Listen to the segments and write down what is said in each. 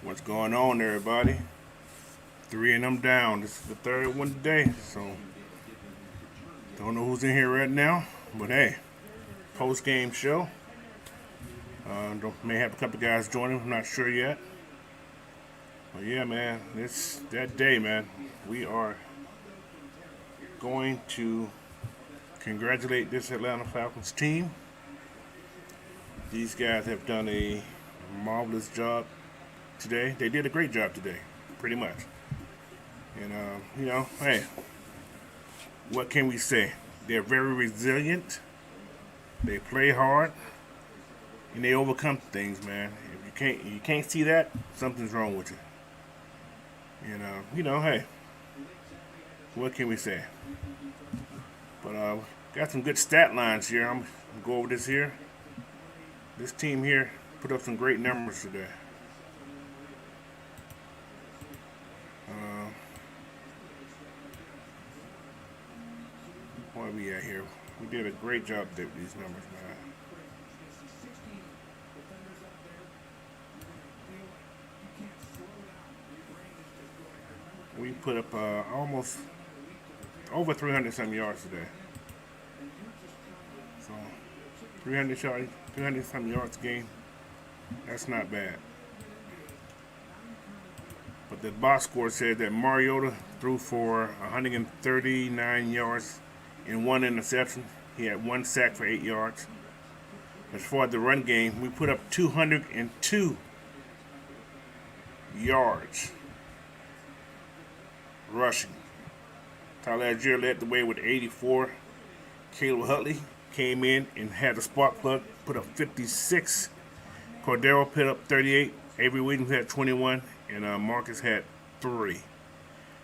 What's going on, everybody? Three and I'm down. This is the third one today, so don't know who's in here right now. But hey, post game show. May have a couple guys joining. I'm not sure yet. But yeah, man, it's that day, man. We are going to congratulate this Atlanta Falcons team. These guys have done a marvelous job today. They did a great job today, pretty much. And hey, what can we say? They're very resilient. They play hard, and they overcome things, man. If you can't see that, something's wrong with you. And hey, what can we say? But got some good stat lines here. I'm gonna go over this here. This team here put up some great numbers today. Where are we at here? We did a great job with these numbers, man. We put up almost over 300 some yards today. So 300 some yards a game. That's not bad. But the box score said that Mariota threw for 139 yards and one interception. He had one sack for 8 yards. As far as the run game, we put up 202 yards rushing. Tyler Algier led the way with 84. Caleb Huntley came in and had a spark plug, put up 56. Cordero put up 38. Avery Williams had 21, and Marcus had 3.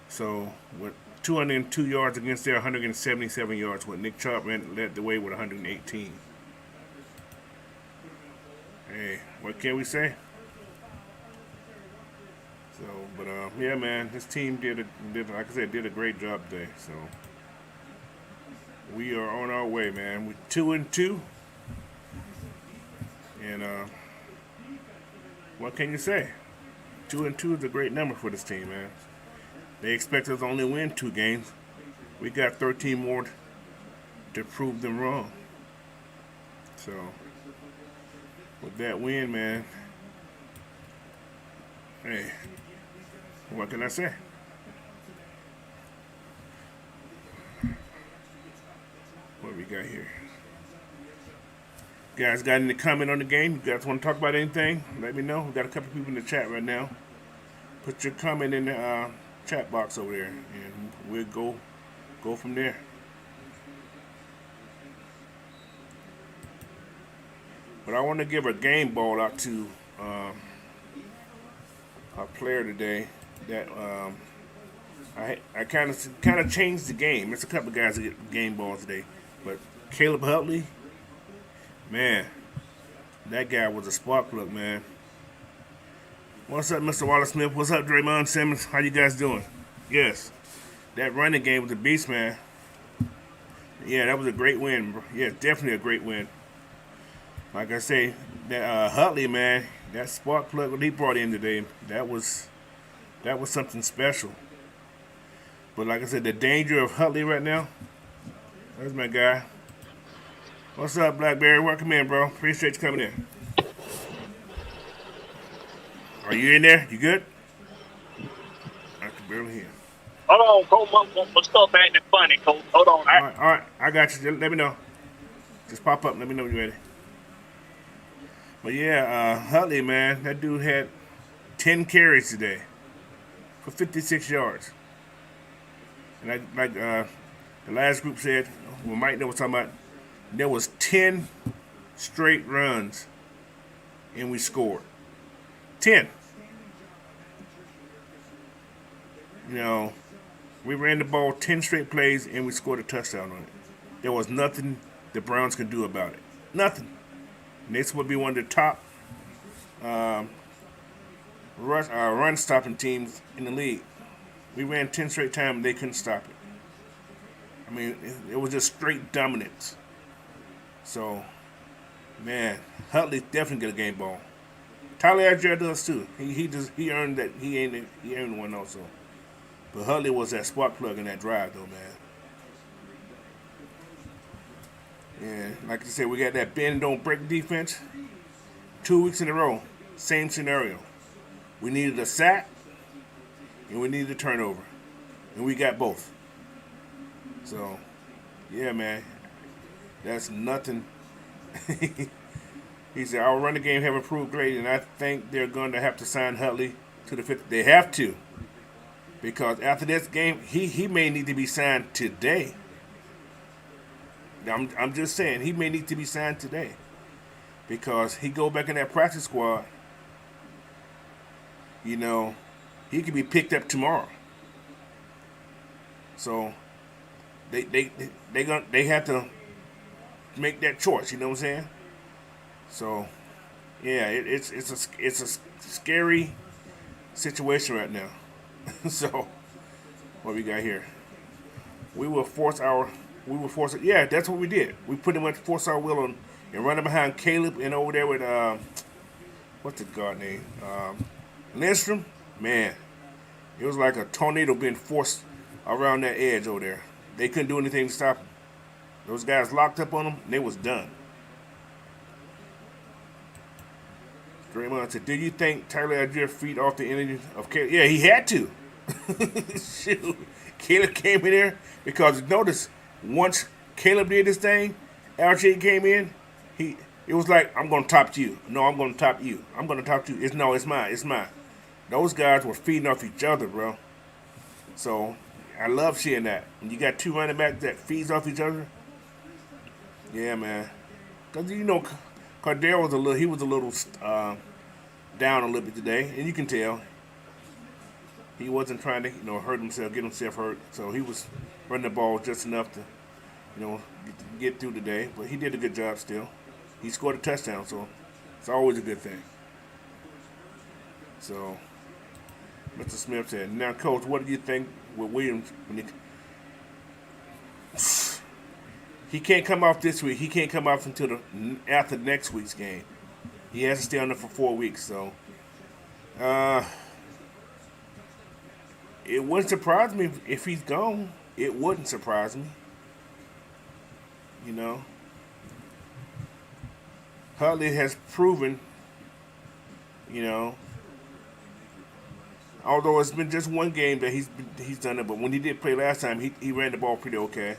So with 202 yards against their 177 yards, with Nick Chubb led the way with 118. Hey, what can we say? So, but yeah, man, this team did like I said, did a great job today. So we are on our way, man. We're 2-2, and what can you say? 2-2 is a great number for this team, man. They expect us to only win 2 games. We got 13 more to prove them wrong. So with that win, man, hey, what can I say? What we got here? You guys got any comment on the game? You guys want to talk about anything? Let me know. We got a couple people in the chat right now. Put your comment in the chat box over there, and we'll go from there. But I want to give a game ball out to a player today that I kind of changed the game. There's a couple of guys that get game balls today, but Caleb Huntley, man, that guy was a spark plug, man. What's up, Mr. Wallace Smith? What's up, Draymond Simmons? How you guys doing? Yes, that running game was a beast, man. Yeah, that was a great win, bro. Yeah, definitely a great win. Like I say, that Huntley, man, that spark plug that he brought in today, that was something special. But like I said, the danger of Huntley right now, there's my guy. What's up, Blackberry? Welcome in, bro. Appreciate you coming in. Are you in there? You good? I can barely hear. Hold on, Coach. My stuff acting funny, Coach. Hold on. All right. I got you. Let me know. Just pop up. Let me know when you're ready. But yeah, Huntley, man, that dude had 10 carries today for 56 yards. And like the last group said, well, Mike was talking about, there was 10 straight runs, and we scored. 10. You know, we ran the ball 10 straight plays, and we scored a touchdown on it. There was nothing the Browns could do about it. Nothing. And this would be one of the top run-stopping teams in the league. We ran 10 straight times, and they couldn't stop it. I mean, it was just straight dominance. So, man, Huntley definitely get a game ball. Tyler Algier does too. He earned that. He earned one also. But Huntley was that spark plug in that drive though, man. And like I said, we got that bend and don't break defense. 2 weeks in a row, same scenario. We needed a sack and we needed a turnover, and we got both. So, yeah, man, that's nothing. He said, our running game have improved greatly, and I think they're going to have to sign Huntley to the fifth. They have to, because after this game, he may need to be signed today. I'm just saying, he may need to be signed today, because he go back in that practice squad. You know, he could be picked up tomorrow. So they have to make that choice. You know what I'm saying? So, yeah, it's a scary situation right now. So, what we got here? We will force it. Yeah, that's what we did. We pretty much forced our will on and running behind Caleb and over there with what's the guard name? Lindstrom. Man, it was like a tornado being forced around that edge over there. They couldn't do anything to stop them. Those guys locked up on them, and they was done. Draymond said, "Did you think Tyler Algier feed off the energy of Caleb?" Yeah, he had to. Shoot. Caleb came in there because notice once Caleb did this thing, Algier came in. It was like, I'm gonna top you. No, I'm gonna top you. I'm gonna top you. It's mine. It's mine. Those guys were feeding off each other, bro. So I love seeing that. When you got two running backs that feeds off each other, yeah, man. Cause you know, Cardell was a little down a little bit today, and you can tell he wasn't trying to hurt himself, get himself hurt. So he was running the ball just enough to get through today. But he did a good job still. He scored a touchdown, so it's always a good thing. So, Mr. Smith said, "Now, Coach, what do you think with Williams when he can't come off this week? He can't come off until after next week's game. He has to stay on there for 4 weeks. So, it wouldn't surprise me if he's gone. It wouldn't surprise me. You know." Huntley has proven, although it's been just one game that he's done it, but when he did play last time, he ran the ball pretty okay.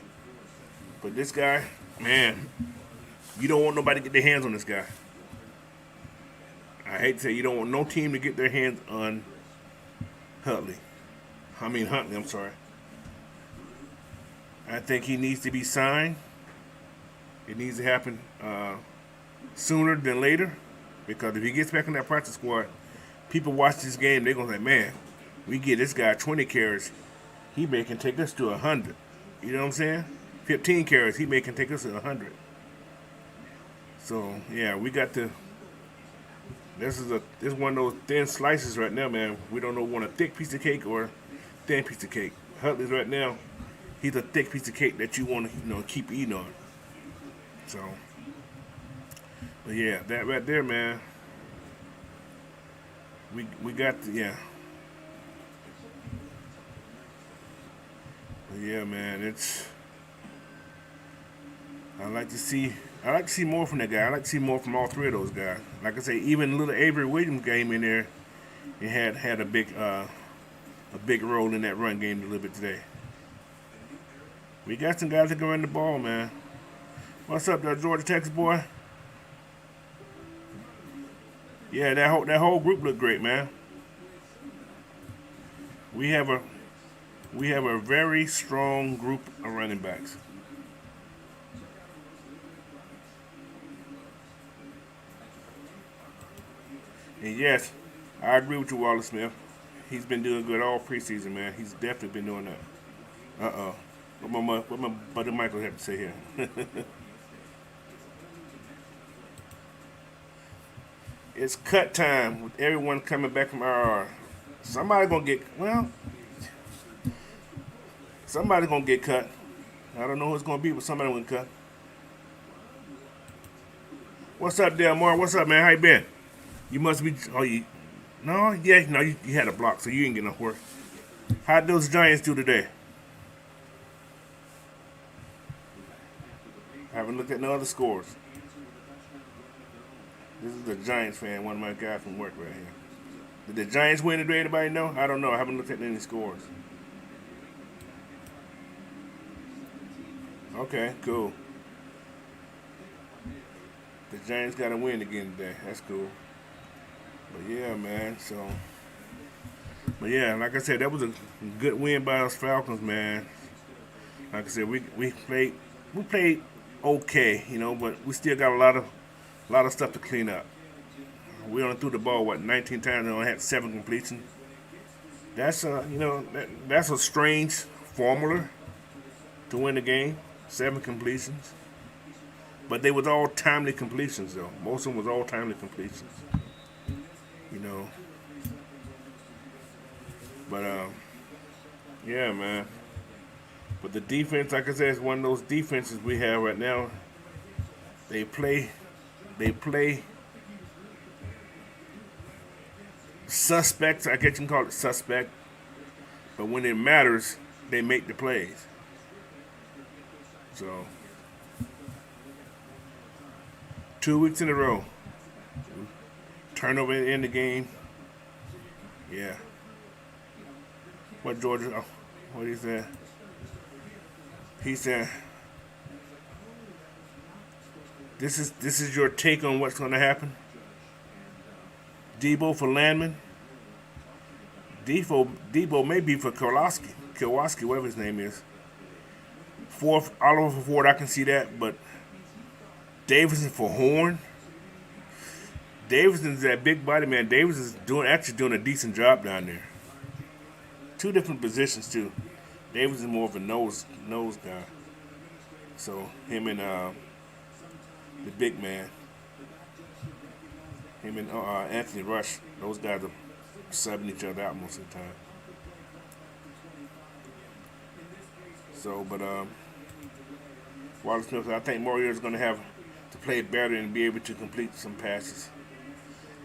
But this guy, man, you don't want nobody to get their hands on this guy. I hate to say, you don't want no team to get their hands on Huntley. I'm sorry. I think he needs to be signed. It needs to happen sooner than later, because if he gets back in that practice squad, people watch this game, they're gonna say, "Man, we get this guy 20 carries, he may can take us to 100." You know what I'm saying? 15 carries, he may can take us to 100. So yeah, we got to. This is one of those thin slices right now, man. We don't know want a thick piece of cake or a thin piece of cake. Huntley's right now, he's a thick piece of cake that you want to keep eating on. So. But yeah, that right there, man. We got the, yeah. But yeah, man, I like to see more from that guy. I like to see more from all three of those guys. Like I say, even little Avery Williams came in there and had a big role in that run game a little bit today. We got some guys that can run the ball, man. What's up, there, Georgia Texas boy? Yeah, that whole group looked great, man. We have a very strong group of running backs. And yes, I agree with you, Wallace Smith. He's been doing good all preseason, man. He's definitely been doing that. What my buddy Michael had to say here. It's cut time with everyone coming back from IR. Somebody's gonna get cut. I don't know who it's gonna be, but somebody gonna cut. What's up, Delmar? What's up, man? How you been? You must be. Oh, you. No, yeah, no, you had a block, so you ain't getting no work. How'd those Giants do today? I haven't looked at no other scores. This is the Giants fan, one of my guys from work right here. Did the Giants win today? Anybody know? I don't know. I haven't looked at any scores. Okay, cool. The Giants got to win again today. That's cool. But yeah, man. But yeah, like I said, that was a good win by us Falcons, man. Like I said, we played okay, but we still got a lot of stuff to clean up. We only threw the ball 19 times and only had 7 completions. That's a strange formula to win the game. 7 completions, but they was all timely completions though. Most of them was all timely completions. You know, but yeah, man. But the defense, like I said, is one of those defenses we have right now. They play suspects. I guess you can call it suspect. But when it matters, they make the plays. So 2 weeks in a row, turnover in the game. Yeah. What Georgia? Oh, what he said? He said, "This is your take on what's going to happen." Debo for Landman. Debo may be for Kowalski, whatever his name is. Fourth, Oliver for Ford, I can see that, but Davidson for Horn. Davidson's that big body man. Davidson's actually doing a decent job down there. 2 different positions too. Davidson's more of a nose guy. So him and the big man, him and Anthony Rush, those guys are subbing each other out most of the time. So, but Wallace Smith, I think Mario is going to have to play better and be able to complete some passes.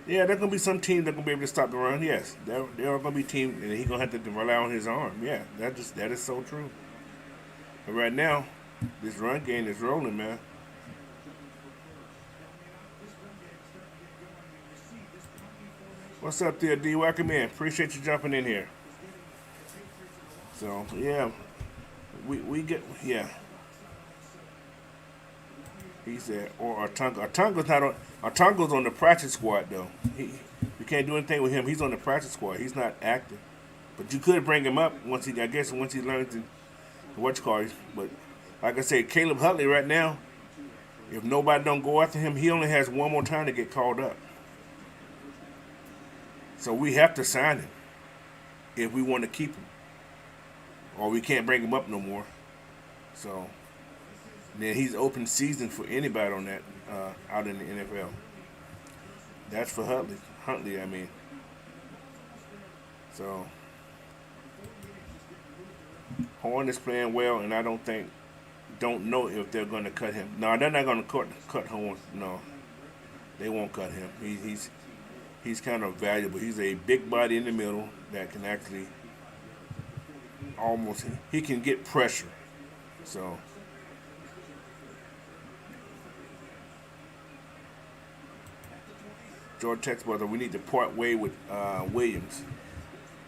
Yeah, there's going to be some teams that are going to be able to stop the run. Yes, there are going to be teams, and he's going to have to rely on his arm. Yeah, that is so true. But right now, this run game is rolling, man. What's up there, D? Welcome in. Appreciate you jumping in here. So, yeah, we get, yeah. He said, or Artunga's on the practice squad though. We can't do anything with him. He's on the practice squad. He's not active, but you could bring him up once he learns to what you call it. But like I said, Caleb Huntley right now, if nobody don't go after him, he only has one more time to get called up. So we have to sign him if we want to keep him, or we can't bring him up no more. So. Then he's open season for anybody on that out in the NFL. That's for Huntley, I mean. So Horn is playing well, and I don't know if they're going to cut him. No, they're not going to cut Horn. No, they won't cut him. He's kind of valuable. He's a big body in the middle that can actually he can get pressure. So. George Tex brother, we need to part way with Williams.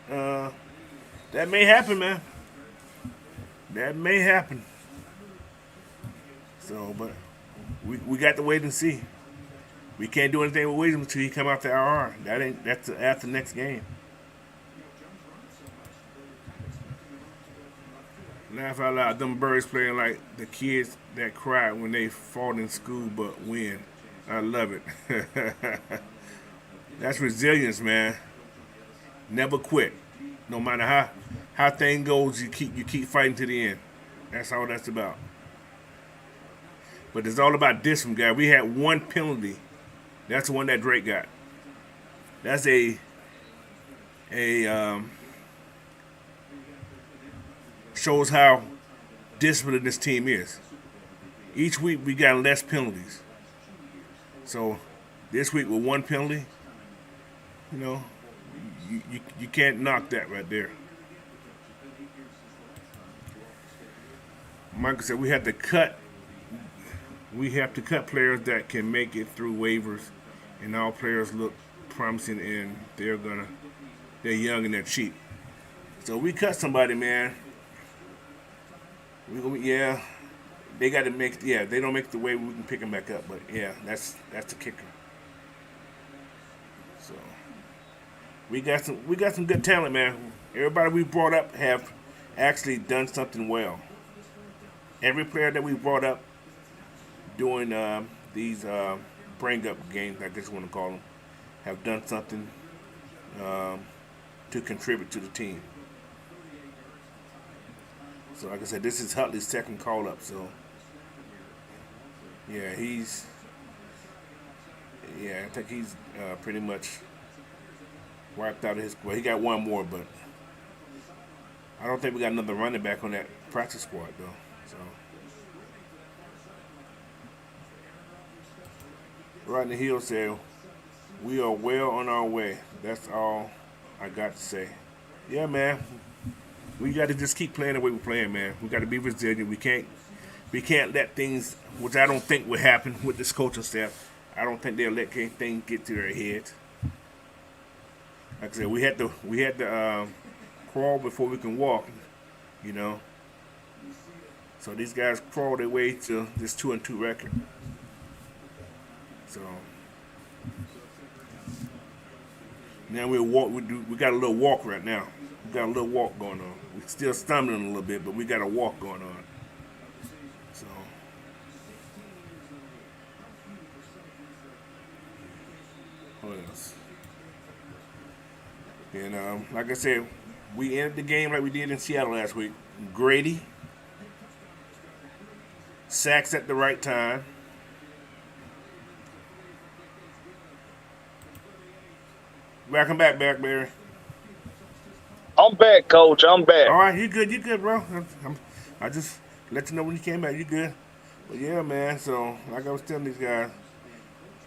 That may happen, man. That may happen. So, but we got to wait and see. We can't do anything with Williams until he come out the IR. That's after the next game. Laugh out loud. Them birds playing like the kids that cry when they fall in school but win. I love it. That's resilience, man. Never quit. No matter how thing goes, you keep fighting to the end. That's all that's about. But it's all about this one, guy. We had 1 penalty. That's the one that Drake got. That's shows how disciplined this team is. Each week we got less penalties. So this week with 1 penalty, You know, you can't knock that right there. Michael said we have to cut players that can make it through waivers, and all players look promising, and they're young and they're cheap. So we cut somebody, man. Yeah, they got to make. Yeah, they don't make the way we can pick them back up. But yeah, that's the kicker. So we got some good talent, man. Everybody we brought up have actually done something well. Every player that we brought up doing these bring up games, I guess you want to call them, have done something um, to contribute to the team. So, like I said, this is Hutley's second call up. So, yeah, I think he's pretty much wiped out his. Well, he got one more, but I don't think we got another running back on that practice squad though. So, Rodney Hill said, "We are well on our way. That's all I got to say." Yeah, man. We got to just keep playing the way we're playing, man. We got to be resilient. We can't let things, which I don't think will happen with this coaching staff. I don't think they'll let anything get to their heads. Like I said, we had to crawl before we can walk, you know. So these guys crawled their way to this 2-2 record. So now we walk. We got a little walk right now. We got a little walk going on. We're still stumbling a little bit, but we got a walk going on. So what else? And like I said, we ended the game like we did in Seattle last week. Grady sacks at the right time. Welcome back, Barry. I'm back, Coach. I'm back. All right, you good, bro. I just let you know when you came back. You good? But yeah, man. So like I was telling these guys,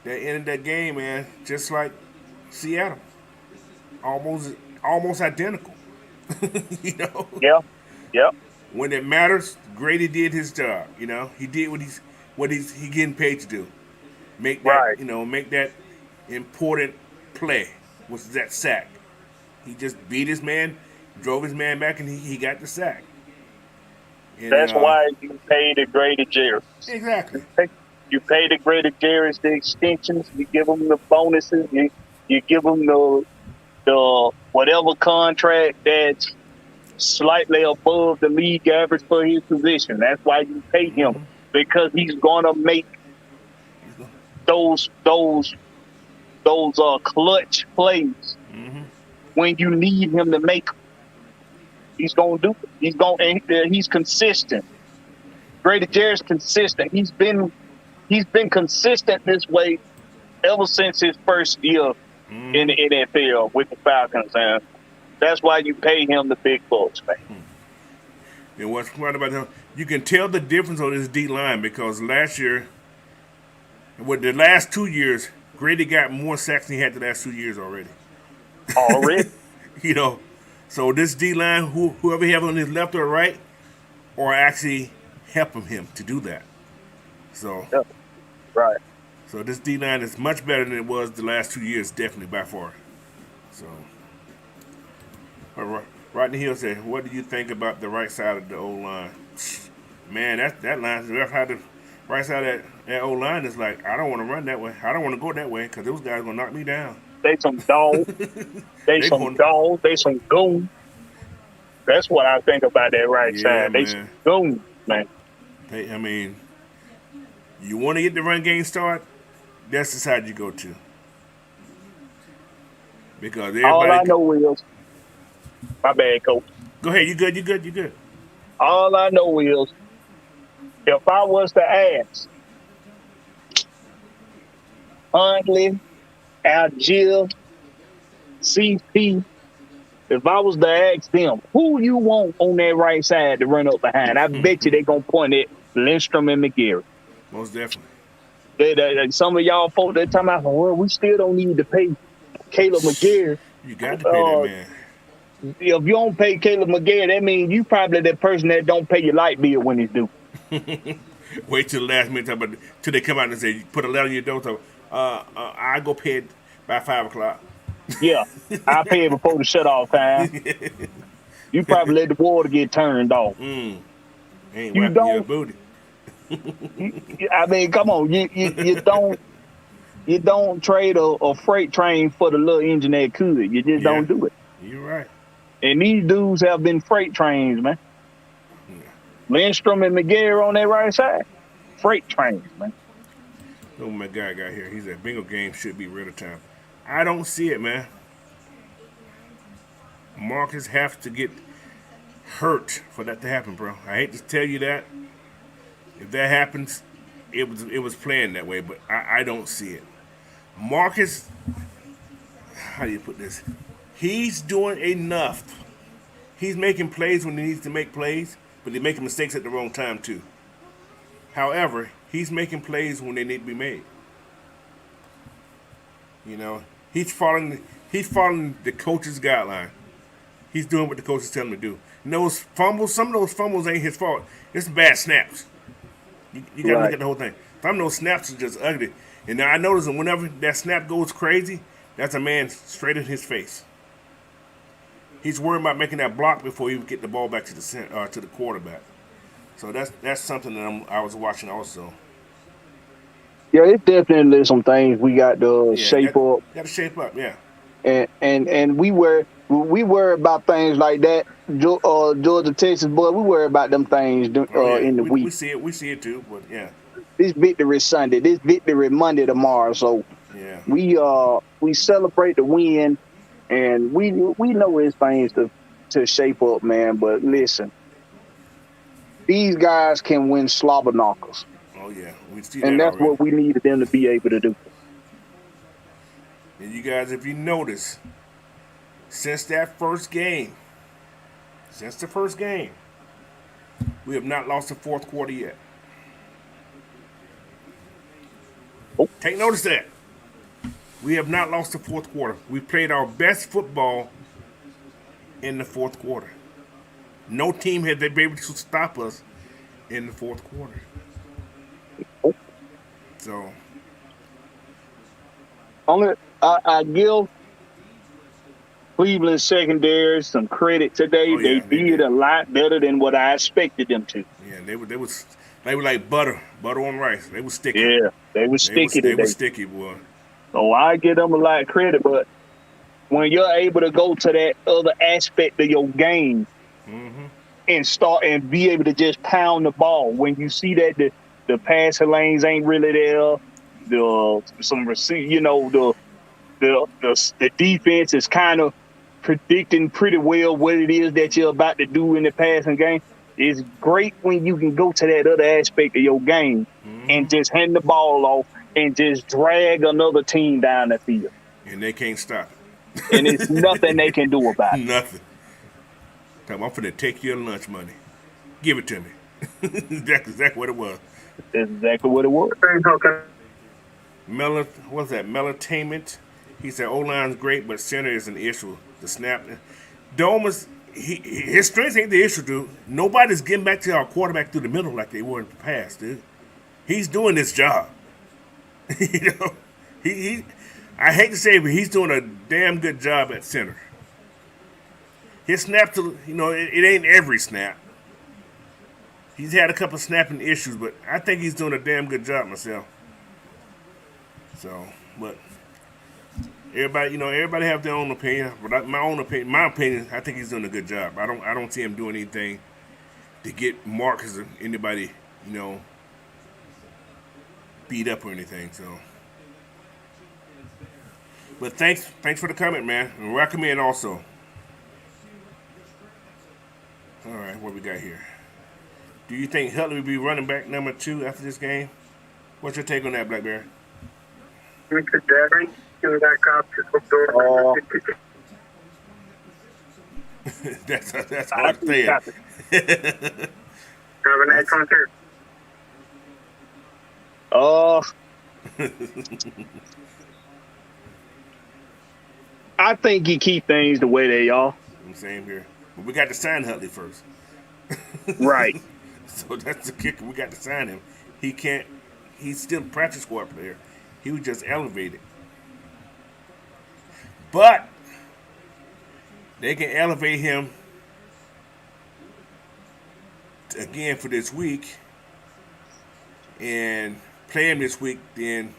they ended that game, man, just like Seattle, almost identical. You know. Yeah. Yep. When it matters, Grady did his job. You know, he did what he getting paid to do. Make that Right. make that important play, which is that sack. He just beat his man, drove his man back, and he got the sack. And, That's why you pay the Grady Jarrett. Exactly. You pay the Grady Jarrett's the extensions. You give them the bonuses. You give them the whatever contract that's slightly above the league average for his position. That's why you pay him, because he's gonna make those clutch plays when you need him to make them. He's gonna do it. He's consistent. Grady Jarrett's consistent. He's been consistent this way ever since his first year in the NFL with the Falcons, and that's why you pay him the big bucks, man. And what's smart about him, you can tell the difference on his D line, because last year, with the last 2 years, Grady got more sacks than he had the last 2 years already. Already? You know, so this D line, whoever he have on his left or right, are actually helping him to do that. So, Yep. Right. so this D line is much better than it was the last 2 years, definitely by far. So, Rodney Hill said, "What do you think about the right side of the O line?" Man, that line, the right side of that O line is like, I don't want to run that way. I don't want to go that way because those guys are gonna knock me down. They some dogs. They some dogs. They some goons. That's what I think about that right side. They some goons, man. I mean, you want to get the run game start, that's the side you go to. Because everybody. All I know is, my bad, Coach. Go ahead. You good. All I know is, if I was to ask Huntley, Algier, CP, if I was to ask them, who you want on that right side to run up behind, I bet you they're going to point at Lindstrom and McGarry. Most definitely. Some of y'all folks, they're talking about, well, we still don't need to pay Caleb McGarry. You got to pay that Uh, man. if you don't pay Caleb McGarry, that means you probably that person that don't pay your light bill when it's due. Wait till the last minute, but till they come out and say, put a letter in your door. So, I go pay it by 5 o'clock. Yeah, I pay it before the shut off time. You probably let the water get turned off. Ain't You wiping your don't. booty. I mean, come on. You don't trade a freight train for the little engine that could. You just Yeah, don't do it. you're right. And these dudes have been freight trains, man. Lindstrom and McGarry on that right side. Freight trains, man. Oh, my guy got here. He said, bingo game should be real time. I don't see it, man. Marcus have to get hurt for that to happen, bro. I hate to tell you that. If that happens, it was planned that way, but I don't see it. Marcus, how do you put this? He's doing enough. He's making plays when he needs to make plays, but he's making mistakes at the wrong time too. However, he's making plays when they need to be made. You know, he's following the coach's guideline. He's doing what the coaches tell him to do. And those fumbles, some of those fumbles ain't his fault. It's bad snaps. You got to look at the whole thing. Some of those snaps are just ugly. And now I notice that whenever that snap goes crazy, that's a man straight in his face. He's worried about making that block before he can get the ball back to the quarterback. So that's something that I was watching also. Yeah, it's definitely some things we got to shape up. Got to shape up, yeah. And we worry about things like that. Georgia, Texas, boy, we worry about them things in the week. We see it too, but yeah. This victory Sunday, this victory Monday tomorrow. So yeah, we celebrate the win, and we know it's things to shape up, man. But listen, these guys can win slobber knockers. Oh yeah, we see that. And that's already. what we needed them to be able to do. And you guys, if you notice, since the first game, we have not lost the fourth quarter yet. Oh. Take notice of that. We have not lost the fourth quarter. We played our best football in the fourth quarter. No team had been able to stop us in the fourth quarter. Oh. So, I give Cleveland secondary some credit today. They did a lot better than what I expected them to. Yeah, they were like butter on rice. They were sticky. Yeah, they were sticky. They were sticky, boy. So I give them a lot of credit, but when you're able to go to that other aspect of your game and start and be able to just pound the ball, when you see that the passing lanes ain't really there, the defense is kind of predicting pretty well what it is that you're about to do in the passing game. It's great when you can go to that other aspect of your game and just hand the ball off and just drag another team down the field. And they can't stop it. And it's nothing they can do about it. Nothing. I'm finna take your lunch money. Give it to me. That's exactly what it was. That's exactly what it was. What's that? Melatainment. He said O-line's great, but center is an issue. The snap. Domas, his strength ain't the issue, dude. Nobody's getting back to our quarterback through the middle like they were in the past, dude. He's doing his job. You know, I hate to say it, but he's doing a damn good job at center. His snap it ain't every snap. He's had a couple of snapping issues, but I think he's doing a damn good job myself. So, but everybody have their own opinion. But my opinion, I think he's doing a good job. I don't see him doing anything to get Marcus or anybody, beat up or anything. So, but thanks for the comment, man, and welcome in also. All right, what we got here? Do you think Huntley will be running back number 2 after this game? What's your take on that, Blackberry? That's hard to say. I think he keep things the way they are. Same here. But we got to sign Huntley first. Right. So that's the kicker. We got to sign him. He can't. He's still a practice squad player. He was just elevated. But they can elevate him again for this week and play him this week. Then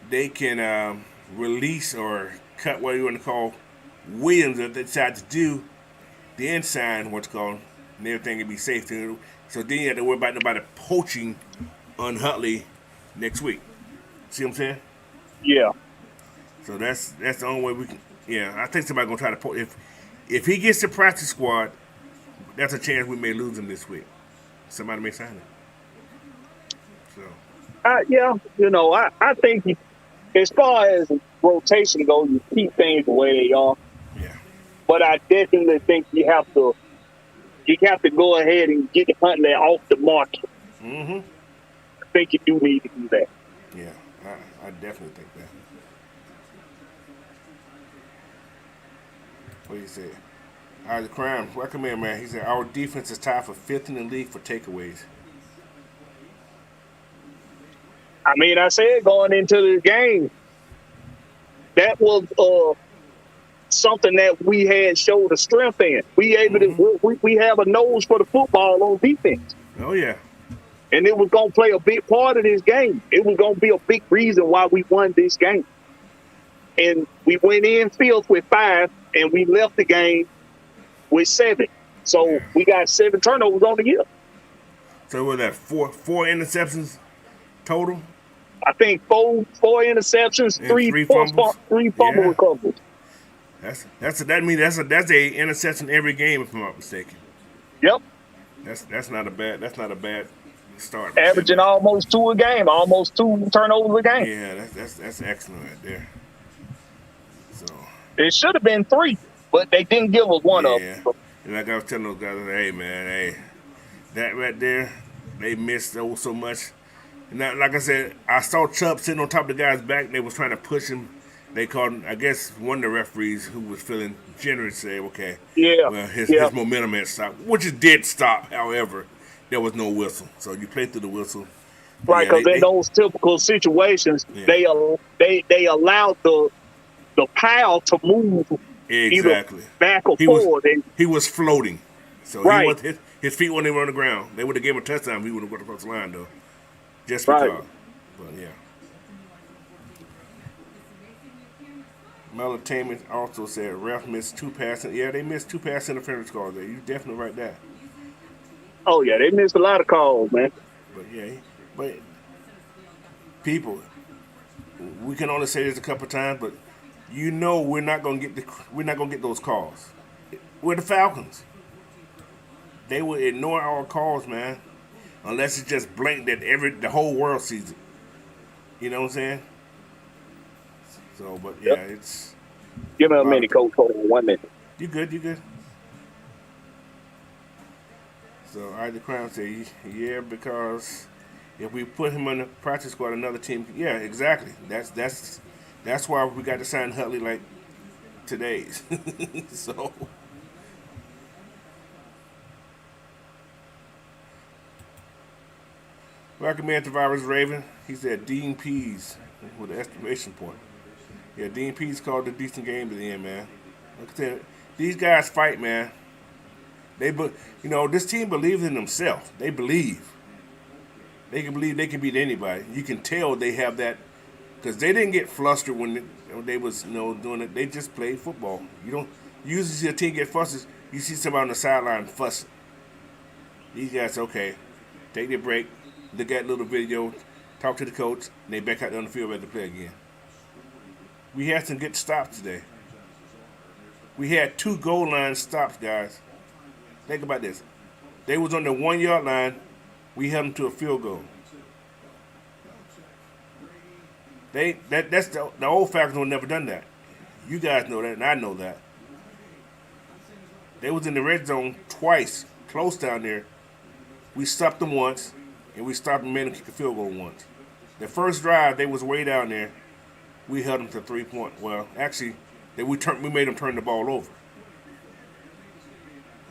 they can release or cut what you want to call Williams if they decide to do. Then sign what's called, and everything can be safe. So then you have to worry about nobody poaching on Huntley next week. See what I'm saying? Yeah. So that's the only way we can. Yeah, I think somebody's gonna try to poach. If he gets the practice squad, that's a chance we may lose him this week. Somebody may sign him. So. Yeah, I think as far as rotation goes, you keep things the way they are. Yeah. But I definitely think you have to go ahead and get Huntley off the market. Mm-hmm. I think you do need to do that. Yeah, I definitely think that. What do you say? All right, the crime. Welcome in, man. He said our defense is tied for 5th in the league for takeaways. I mean, I said going into the game, that was something that we had showed a strength in. We able to we have a nose for the football on defense. Oh yeah. And it was gonna play a big part of this game. It was gonna be a big reason why we won this game. And we went in field with 5, and we left the game with 7. So we got 7 turnovers on the year. So was that four interceptions total? I think four interceptions, and three fumbles. Fumble recoveries. That's a interception every game if I'm not mistaken. Yep. That's not a bad start. Averaging almost 2 a game, almost 2 turnovers a game. Yeah, that's excellent right there. So it should have been 3, but they didn't give us one of them. And like I was telling those guys, hey man, that right there, they missed so much. And that, like I said, I saw Chubb sitting on top of the guy's back, and they was trying to push him. They called, I guess, one of the referees who was feeling generous said, okay, well, his momentum had stopped, which it did stop. However, there was no whistle. So you play through the whistle. Right, because in those typical situations, they allowed the pile to move exactly either back or forward. He was floating. So his feet weren't even on the ground. They would have given him a touchdown. He would have got across the line, though. Just because. But, yeah. Melatainment also said ref missed 2 passes. Yeah, they missed 2 pass interference calls there. You definitely right there. Oh, yeah, they missed a lot of calls, man. But people, we can only say this a couple times, but we're not gonna get those calls. We're the Falcons. They will ignore our calls, man, unless it's just blatant that the whole world sees it. You know what I'm saying? So, but yeah, it's. Give me a minute, Coach. Hold on 1 minute. You good. So, the Crown say, yeah, because if we put him on the practice squad, another team. Yeah, exactly. That's why we got to sign Huntley like today's. So. Welcome in to Virus Raven. He said Dean Pease with an exclamation point. Yeah, Dean Pease called a decent game to the end, man. Like I said, these guys fight, man. This team believes in themselves. They believe. They can believe they can beat anybody. You can tell they have that because they didn't get flustered when they was doing it. They just played football. You don't usually see a team get flustered. You see somebody on the sideline fussing. These guys, okay, take their break, look at a little video, talk to the coach, and they back out there on the field ready to play again. We had some good stops today. We had 2 goal line stops, guys. Think about this. They was on the 1-yard line. We held them to a field goal. That's the old Falcons would never done that. You guys know that, and I know that. They was in the red zone twice, close down there. We stopped them once, and we stopped them and made them kick a field goal once. The first drive, they was way down there. We held them to 3 point. Well, actually, that we made them turn the ball over.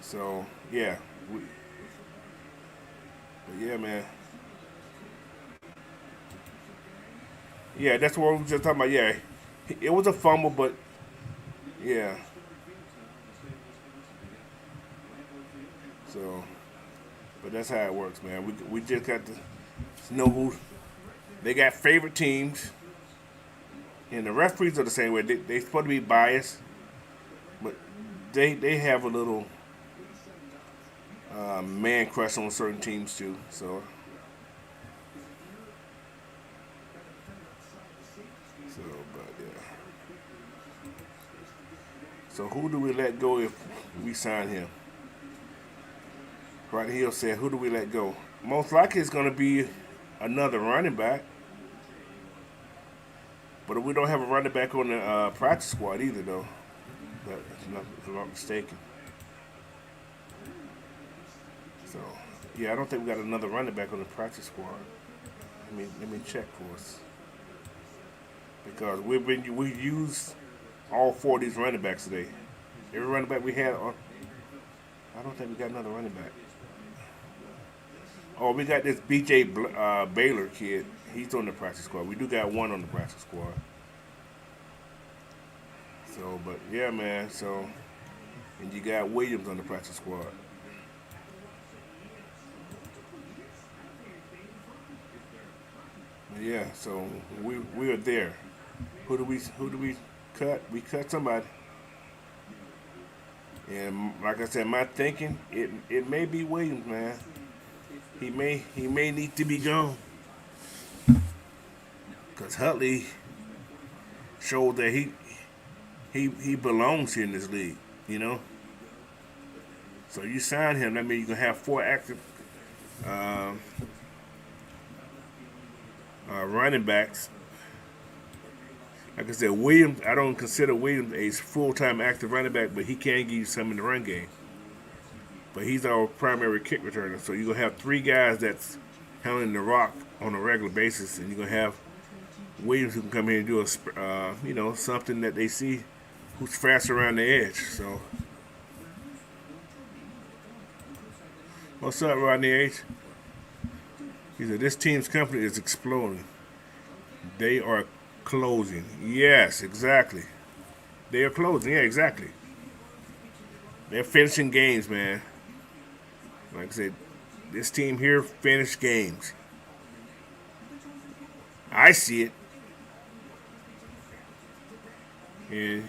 So yeah, but yeah, man. Yeah, that's what we were just talking about. Yeah, it was a fumble, but yeah. So, but that's how it works, man. We just got to know who they got favorite teams, and the referees are the same way. They supposed to be biased, but they have a little man crush on certain teams too. So, but yeah. So who do we let go if we sign him? Right Hill said, who do we let go? Most likely it's going to be another running back. But we don't have a running back on the practice squad either, though. If I'm not mistaken. So, yeah, I don't think we got another running back on the practice squad. Let me check for us because we used all four of these running backs today. Every running back we had, I don't think we got another running back. Oh, we got this B.J. Baylor kid. He's on the practice squad. We do got one on the practice squad. So, but yeah, man. So, and you got Williams on the practice squad. But yeah, so we are there. Who do we cut? We cut somebody. And like I said, my thinking it may be Williams, man. He may need to be gone because Huntley showed that he belongs here in this league, you know. So you sign him, that means you can have four active running backs. Like I said, Williams, I don't consider Williams a full-time active running back, but he can give you some in the run game. But he's our primary kick returner, so you're gonna have three guys that's handling the rock on a regular basis, and you're gonna have Williams who can come in and do something that they see who's fast around the edge. So, what's up, Rodney H? He said this team's company is exploding. They are closing. Yes, exactly. They are closing. Yeah, exactly. They're finishing games, man. Like I said, this team here finished games. I see it. And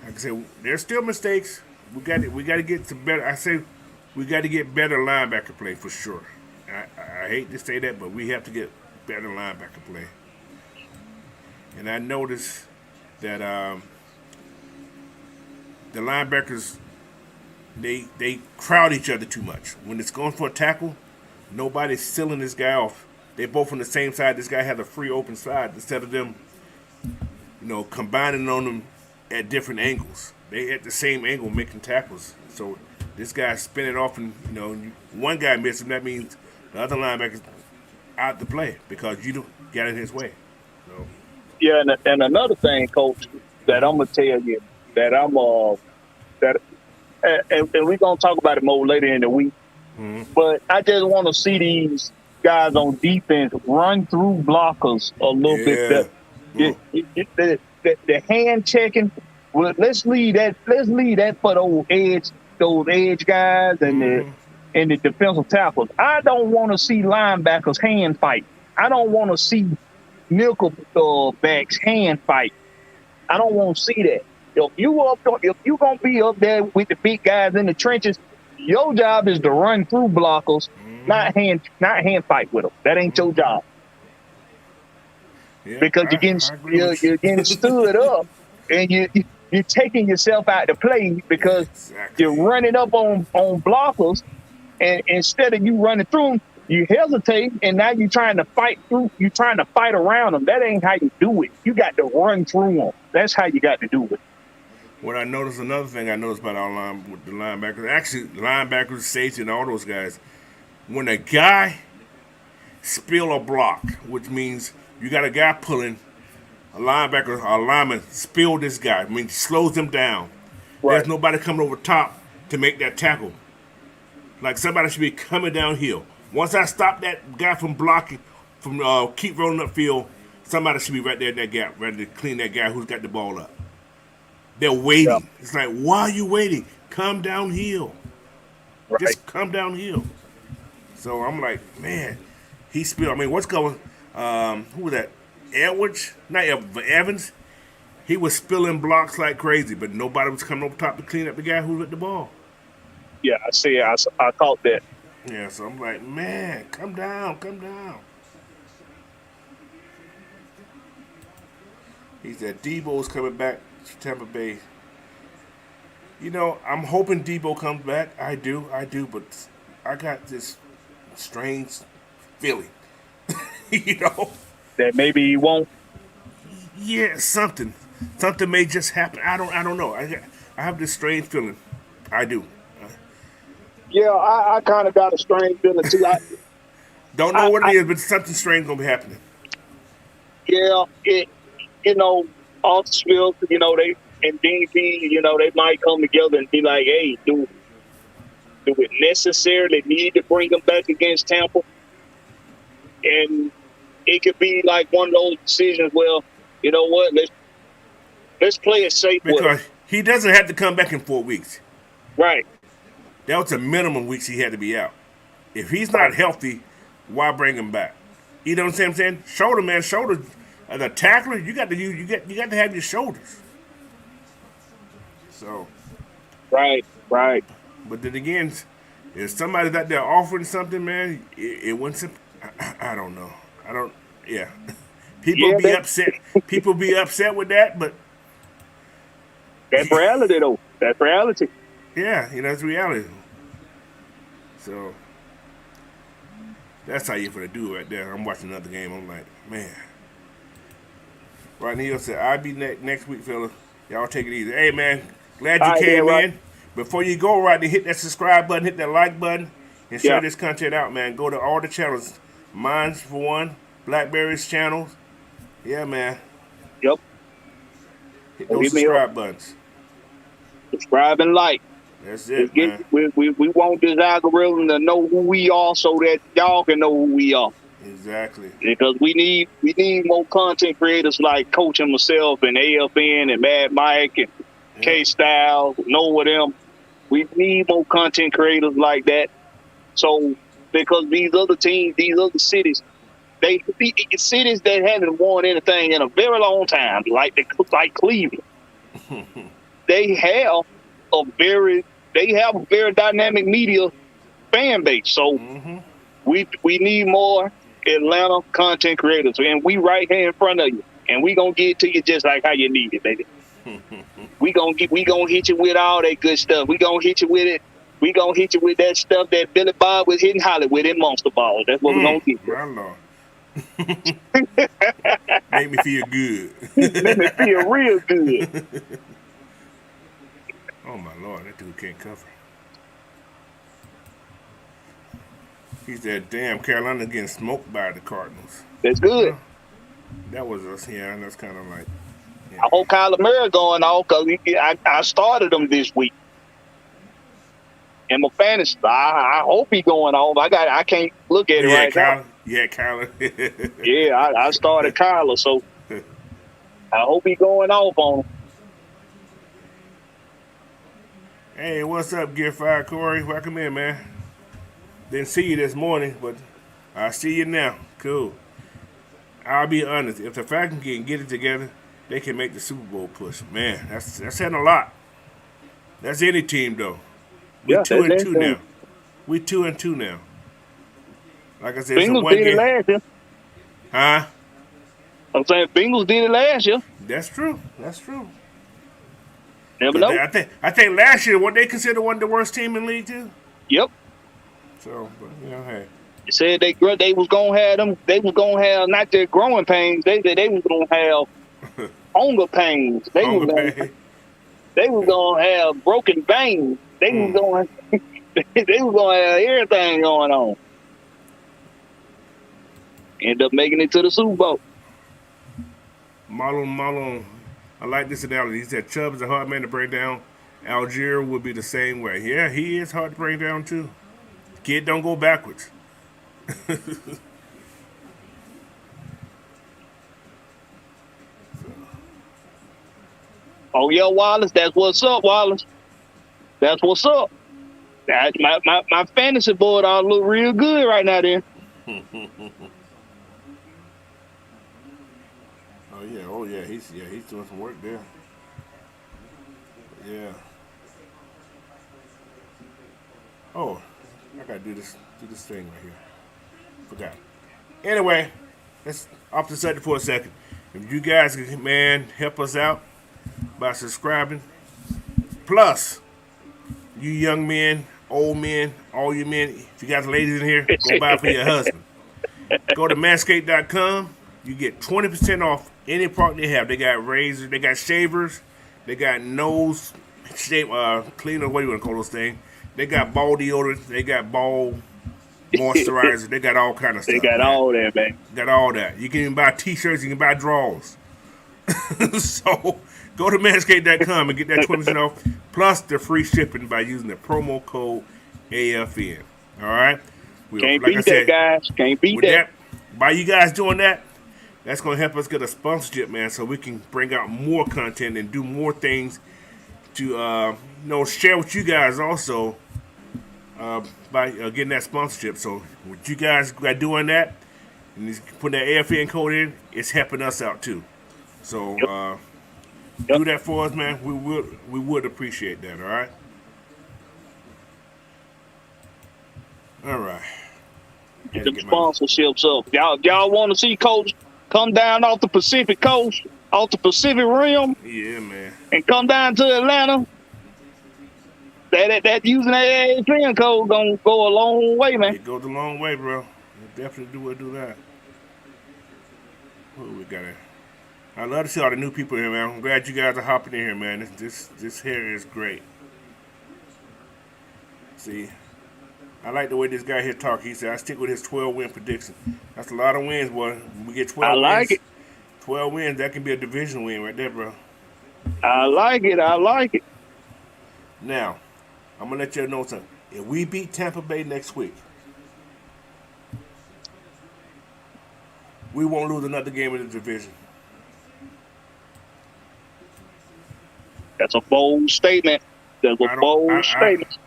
like I said, there's still mistakes. We got to get to better. I say we got to get better linebacker play for sure. I hate to say that, but we have to get better linebacker play. And I noticed that the linebackers they crowd each other too much. When it's going for a tackle, nobody's sealing this guy off. They're both on the same side. This guy has a free open side instead of them, combining on them at different angles. They at the same angle making tackles. So this guy's spinning off, and one guy missed him. That means the other linebacker's out to play because you don't get in his way. So. Yeah, and another thing, Coach, that I'm gonna tell you that that and we're gonna talk about it more later in the week. Mm-hmm. But I just want to see these guys on defense run through blockers a little bit better. The hand checking. Well, let's leave that for those edge guys and the defensive tackles. I don't want to see linebackers hand fight. I don't want to see nickel backs hand fight. I don't want to see that. If you gonna be up there with the big guys in the trenches, your job is to run through blockers, not hand fight with them. That ain't your job. Yeah, because you're getting stood up, and you're taking yourself out to play because you're running up on blockers, and instead of you running through them, you hesitate, and now you're trying to fight through. You're trying to fight around them. That ain't how you do it. You got to run through them. That's how you got to do it. What I noticed, another thing I noticed about our with the linebackers, actually linebackers, safety, and all those guys, when a guy spill a block, which means you got a guy pulling a linebacker or a lineman spill this guy. I mean, slows him down. Right. There's nobody coming over top to make that tackle. Like somebody should be coming downhill. Once I stop that guy from blocking, from keep rolling upfield, somebody should be right there in that gap, ready to clean that guy who's got the ball up. They're Yeah. waiting. It's like, why are you waiting? Come downhill. Right. Just come downhill. So I'm like, man, he spilled. I mean, what's going? Who was that? Edwards, not Edwards, but Evans. He was spilling blocks like crazy, but nobody was coming over top to clean up the guy who hit the ball. Yeah. I see. I caught that. Yeah, so I'm like, man, come down, come down. He said Debo's coming back to Tampa Bay. You know, I'm hoping Debo comes back. I do, but I got this strange feeling. You know? That maybe he won't. Yeah, something may just happen. I don't know. I have this strange feeling. I do. Yeah, I kind of got a strange feeling too. Don't know what it is, but something strange gonna be happening. Yeah, Austinville, they and DP, they might come together and be like, hey, do it necessarily need to bring them back against Tampa? And it could be like one of those decisions. Well, you know what? Let's play it safe. Because he doesn't have to come back in 4 weeks. Right. That was the minimum weeks he had to be out. If he's not healthy, why bring him back? You know what I'm saying? Shoulder, man, shoulder. As a tackler, you got to have your shoulders. So. Right. But then again, if somebody's out there offering something, man, it wouldn't. I don't know. Yeah. People be upset. People be upset with that, but that's reality, though. That's reality. Yeah, it's reality. So that's how you're gonna do it right there. I'm watching another game. I'm like, man. Rodney Hill said, "I'll be next week, fellas. Y'all take it easy." Hey, man, glad you came in. Before you go, Rodney, hit that subscribe button, hit that like button, and share this content out, man. Go to all the channels. Mine's for one, Blackberry's channels. Yeah, man. Yep. Hit those subscribe buttons. Subscribe and like. That's it, man. We want this algorithm to know who we are so that y'all can know who we are. Exactly. Because we need more content creators like Coach and myself and AFN and Mad Mike and K-Style, know them. We need more content creators like that. So, because these other teams, these other cities, cities that haven't won anything in a very long time, like Cleveland, they have a very dynamic media fan base. So we need more Atlanta content creators, and we right here in front of you, and we gonna get to you just like how you need it, baby. we gonna hit you with all that good stuff. We gonna hit you with it. We gonna hit you with that stuff that Billy Bob was hitting Hollywood in Monster Balls. That's what we gonna get. My Lord. Make me feel good. Make me feel real good. Oh my Lord, that dude can't cover. He said, "Damn, Carolina getting smoked by the Cardinals." That's good. That was us, and that's kind of like. Yeah. I hope Kyler Murray going off because I started him this week in my fantasy. I hope he going off. I can't look at it right Kyler. now. Yeah, Kyler. Yeah, I started Kyler, so I hope he going off on him. Hey, what's up, Gear Fire Corey? Welcome in, man. Didn't see you this morning, but I see you now. Cool. I'll be honest. If the Falcons can get it together, they can make the Super Bowl push. Man, that's saying a lot. That's any team, though. We're 2-2 now. We're 2-2 now. Like I said, it's a one did game. It last year. Huh? I'm saying Bengals did it last year. That's true. That's true. Never know. I think last year, what they consider one of the worst team in the league too. Yep. So, but hey. They said they was gonna have them. They was gonna have not their growing pains. They was gonna have hunger pains. They was gonna have broken veins. They was gonna have everything going on. End up making it to the Super Bowl. Marlon. I like this analogy. He said Chubb is a hard man to bring down. Algier would be the same way. Yeah, he is hard to bring down too. Kid don't go backwards. Oh yeah, Wallace. That's what's up, Wallace. That's what's up. My fantasy board all look real good right now. Then Oh yeah, he's doing some work there. Yeah. Oh, I gotta do this thing right here. Forgot. Anyway, let's off the subject for a second. If you guys can, man, help us out by subscribing. Plus, you young men, old men, all you men, if you got ladies in here, go buy for your husband. Go to manscaped.com. You get 20% off any product they have. They got razors, they got shavers, they got nose shave, cleaner, what do you want to call those things? They got ball deodorant, they got ball moisturizer, they got all kind of stuff. they got man. all that, man. Got all that. You can even buy t-shirts, you can buy drawers. So go to manscaped.com and get that 20% off plus the free shipping by using the promo code AFN. All right? Can't beat that, guys. Can't beat that. By you guys doing that, that's going to help us get a sponsorship, man, so we can bring out more content and do more things to share with you guys also by getting that sponsorship. So with you guys doing that and putting that AFN code in, it's helping us out too. So do that for us, man. We would appreciate that. All right. All right. Get them sponsorships up. Y'all want to see Coach come down off the Pacific Coast, off the Pacific Rim? Yeah, man. And come down to Atlanta. That using that AFN code gonna go a long way, man. It goes a long way, bro. It definitely do that. What we got here? I love to see all the new people here, man. I'm glad you guys are hopping in here, man. This here is great. See, I like the way this guy here talk. He said, I stick with his 12-win prediction. That's a lot of wins, boy. When we get 12 I like wins, it. 12 wins, that can be a division win right there, bro. I like it. Now, I'm going to let you know something. If we beat Tampa Bay next week, we won't lose another game in the division. That's a bold statement. That's a bold statement.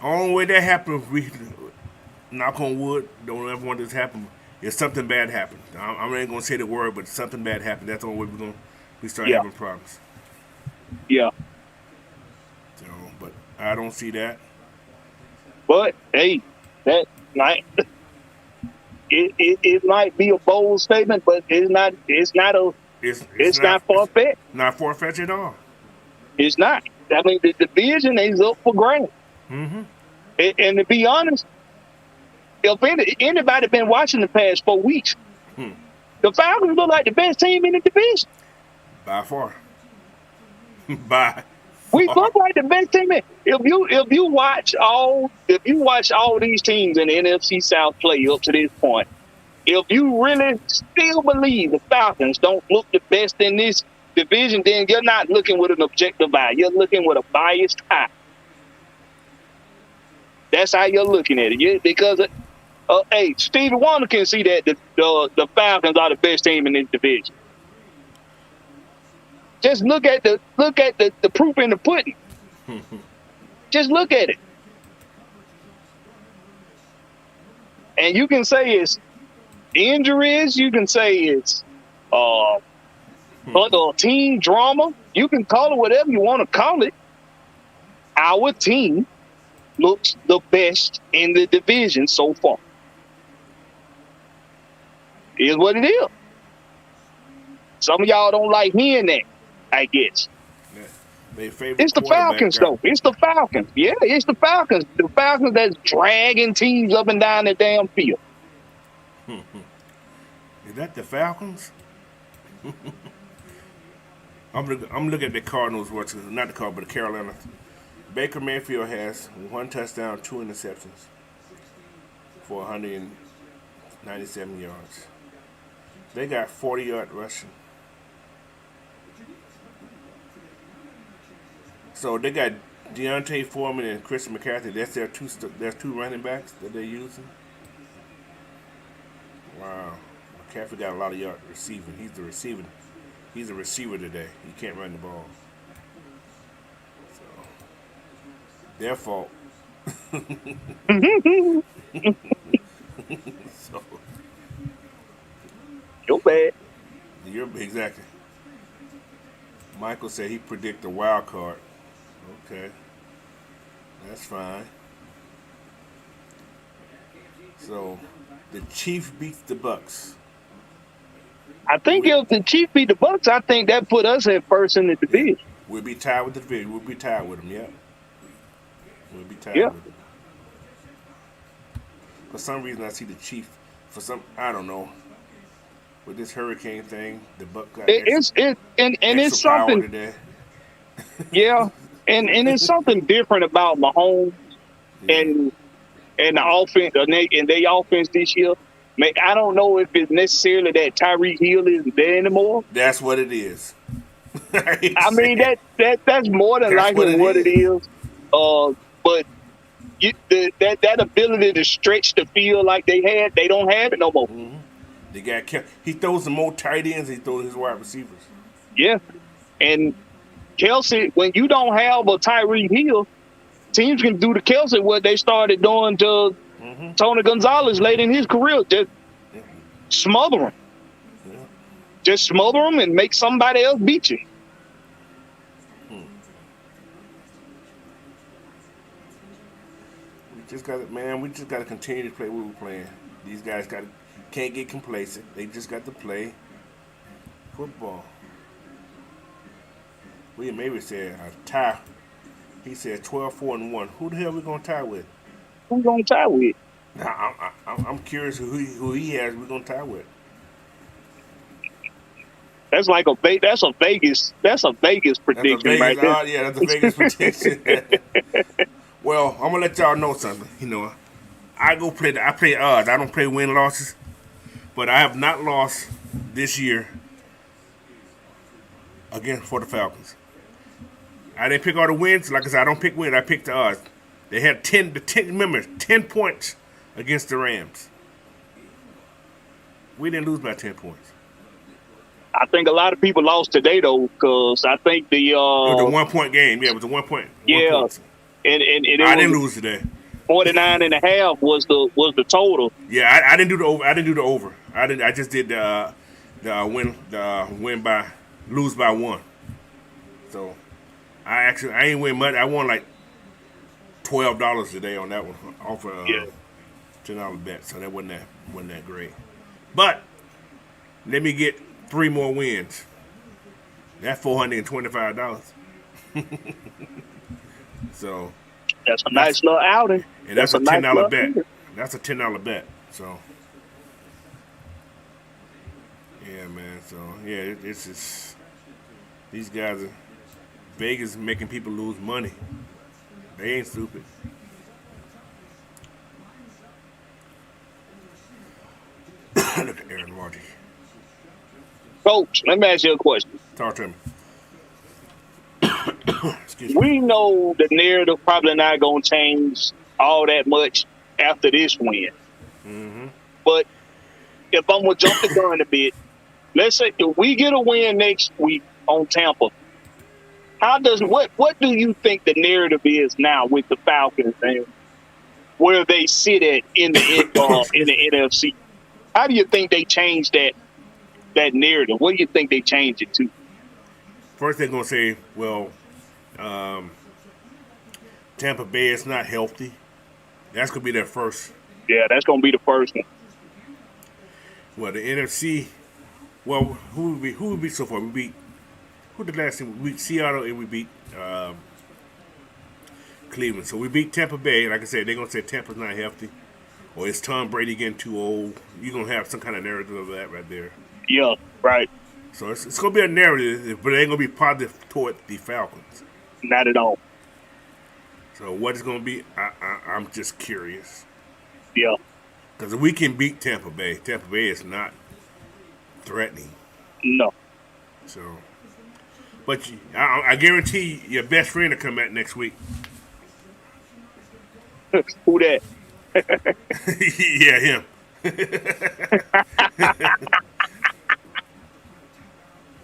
Only way that happens, we knock on wood, don't ever want this to happen. If something bad happened, I'm not going to say the word, but something bad happened. That's the only way we start having problems. Yeah. So, but I don't see that. But hey, that might it might be a bold statement, but it's not. It's not far fetched. Not far fetched at all. It's not. I mean, the division is up for grabs. Mm-hmm. And to be honest, if anybody been watching the past 4 weeks, the Falcons look like the best team in the division. By far. We look like the best team. If you watch all these teams in the NFC South play up to this point, if you really still believe the Falcons don't look the best in this division, then you're not looking with an objective eye. You're looking with a biased eye. That's how you're looking at it. Because, hey, Stevie Wonder can see that the Falcons are the best team in this division. Just look at the proof in the pudding. Just look at it. And you can say it's injuries. You can say it's team drama. You can call it whatever you want to call it. Our team looks the best in the division so far. It is what it is. Some of y'all don't like hearing that, I guess. It's the Falcons, though. It's the Falcons. Yeah, it's the Falcons. The Falcons that's dragging teams up and down the damn field. Is that the Falcons? I'm looking at the Cardinals, not the Cardinals, but the Carolina. Baker Mayfield has 1 touchdown, 2 interceptions for 197 yards. They got 40-yard rushing. So they got Deontay Foreman and Chris McCaffrey. That's their two running backs that they're using. Wow, McCaffrey got a lot of yard receiving. He's the receiving. He's a receiver today. He can't run the ball. So their fault. So You're bad. you're exactly. Michael said he predict a wild card. Okay, that's fine. So the Chief beats the Bucks. I think if the Chiefs beat the Bucks, I think that put us at first in the Yeah, division. we'll be tied with the division. We'll be tied with them. Yeah, we'll be tied Yeah. with them. For some reason, I see the Chief. For some, I don't know. With this hurricane thing, the Buck got And it's extra power something, today. yeah, and it's something different about Mahomes Yeah, and the offense and they offense this year. I don't know if it's necessarily that Tyreek Hill isn't there anymore. that's what it is. I hate to I say mean it. that's more than That's likely what it is. is. But that ability to stretch the field like they don't have it no more. They got kept. He throws the more tight ends. He throws his wide receivers. Yeah, and Kelsey, when you don't have a Tyreek Hill, teams can do to Kelsey what they started doing to Tony Gonzalez late in his career. Just Yeah, smother him. yeah. Just smother him and make somebody else beat you. We just got to, man. We just got to continue to play what we're playing. These guys can't get complacent. They just got to play football. William Mabry said a tie. He said 12-4-1. Who the hell we gonna tie with? Who gonna tie with? Now, I'm curious who he has. We're gonna tie with. That's like that's a Vegas That's a prediction right Vegas. there. Yeah, that's a Vegas prediction. Well, I'm gonna let y'all know something. I play odds. I don't play win losses, but I have not lost this year again for the Falcons. I didn't pick all the wins. Like I said, I don't pick wins. I picked the odds. They had 10 points against the Rams. We didn't lose by 10 points. I think a lot of people lost today though, because I think It was a 1 point game. Yeah, it was a 1 point. yeah, 1 point. and it I was didn't lose today. 49.5 was the total. Yeah, I didn't do the over. I didn't do the over. I just did the lose by 1. So I ain't win much. I won like $12 today on that one off a Yeah. $10 bet. So that wasn't that great. But let me get 3 more wins. That's $425. So That's a nice little outing. and that's a nice $10 little bet. outing. That's a $10 bet. So yeah, man. So yeah, it's just these guys are Vegas making people lose money. They ain't stupid. Look at Aaron Rodgers. Coach, let me ask you a question. Talk to me. Excuse me. We know the narrative probably not gonna change all that much after this win. But if I'm gonna jump the gun a bit, let's say if we get a win next week on Tampa, what do you think the narrative is now with the Falcons and where they sit at in the NFC? How do you think they change that narrative? What do you think they change it to? First, they're gonna say, well, Tampa Bay is not healthy. That's gonna be their first. Yeah, that's gonna be the first one. Well, the NFC. Well, who we beat so far? We beat who the last team? We beat Seattle and we beat Cleveland. So we beat Tampa Bay. Like I said, they're gonna say Tampa's not healthy, or is Tom Brady getting too old? You're gonna have some kind of narrative of that right there. Yeah, right. So it's gonna be a narrative, but it ain't gonna be positive toward the Falcons. Not at all. So what it's gonna be? I'm just curious. Yeah. Because we can beat Tampa Bay. Tampa Bay is not threatening. No. So But I guarantee your best friend will come back next week. Who that? Yeah, him.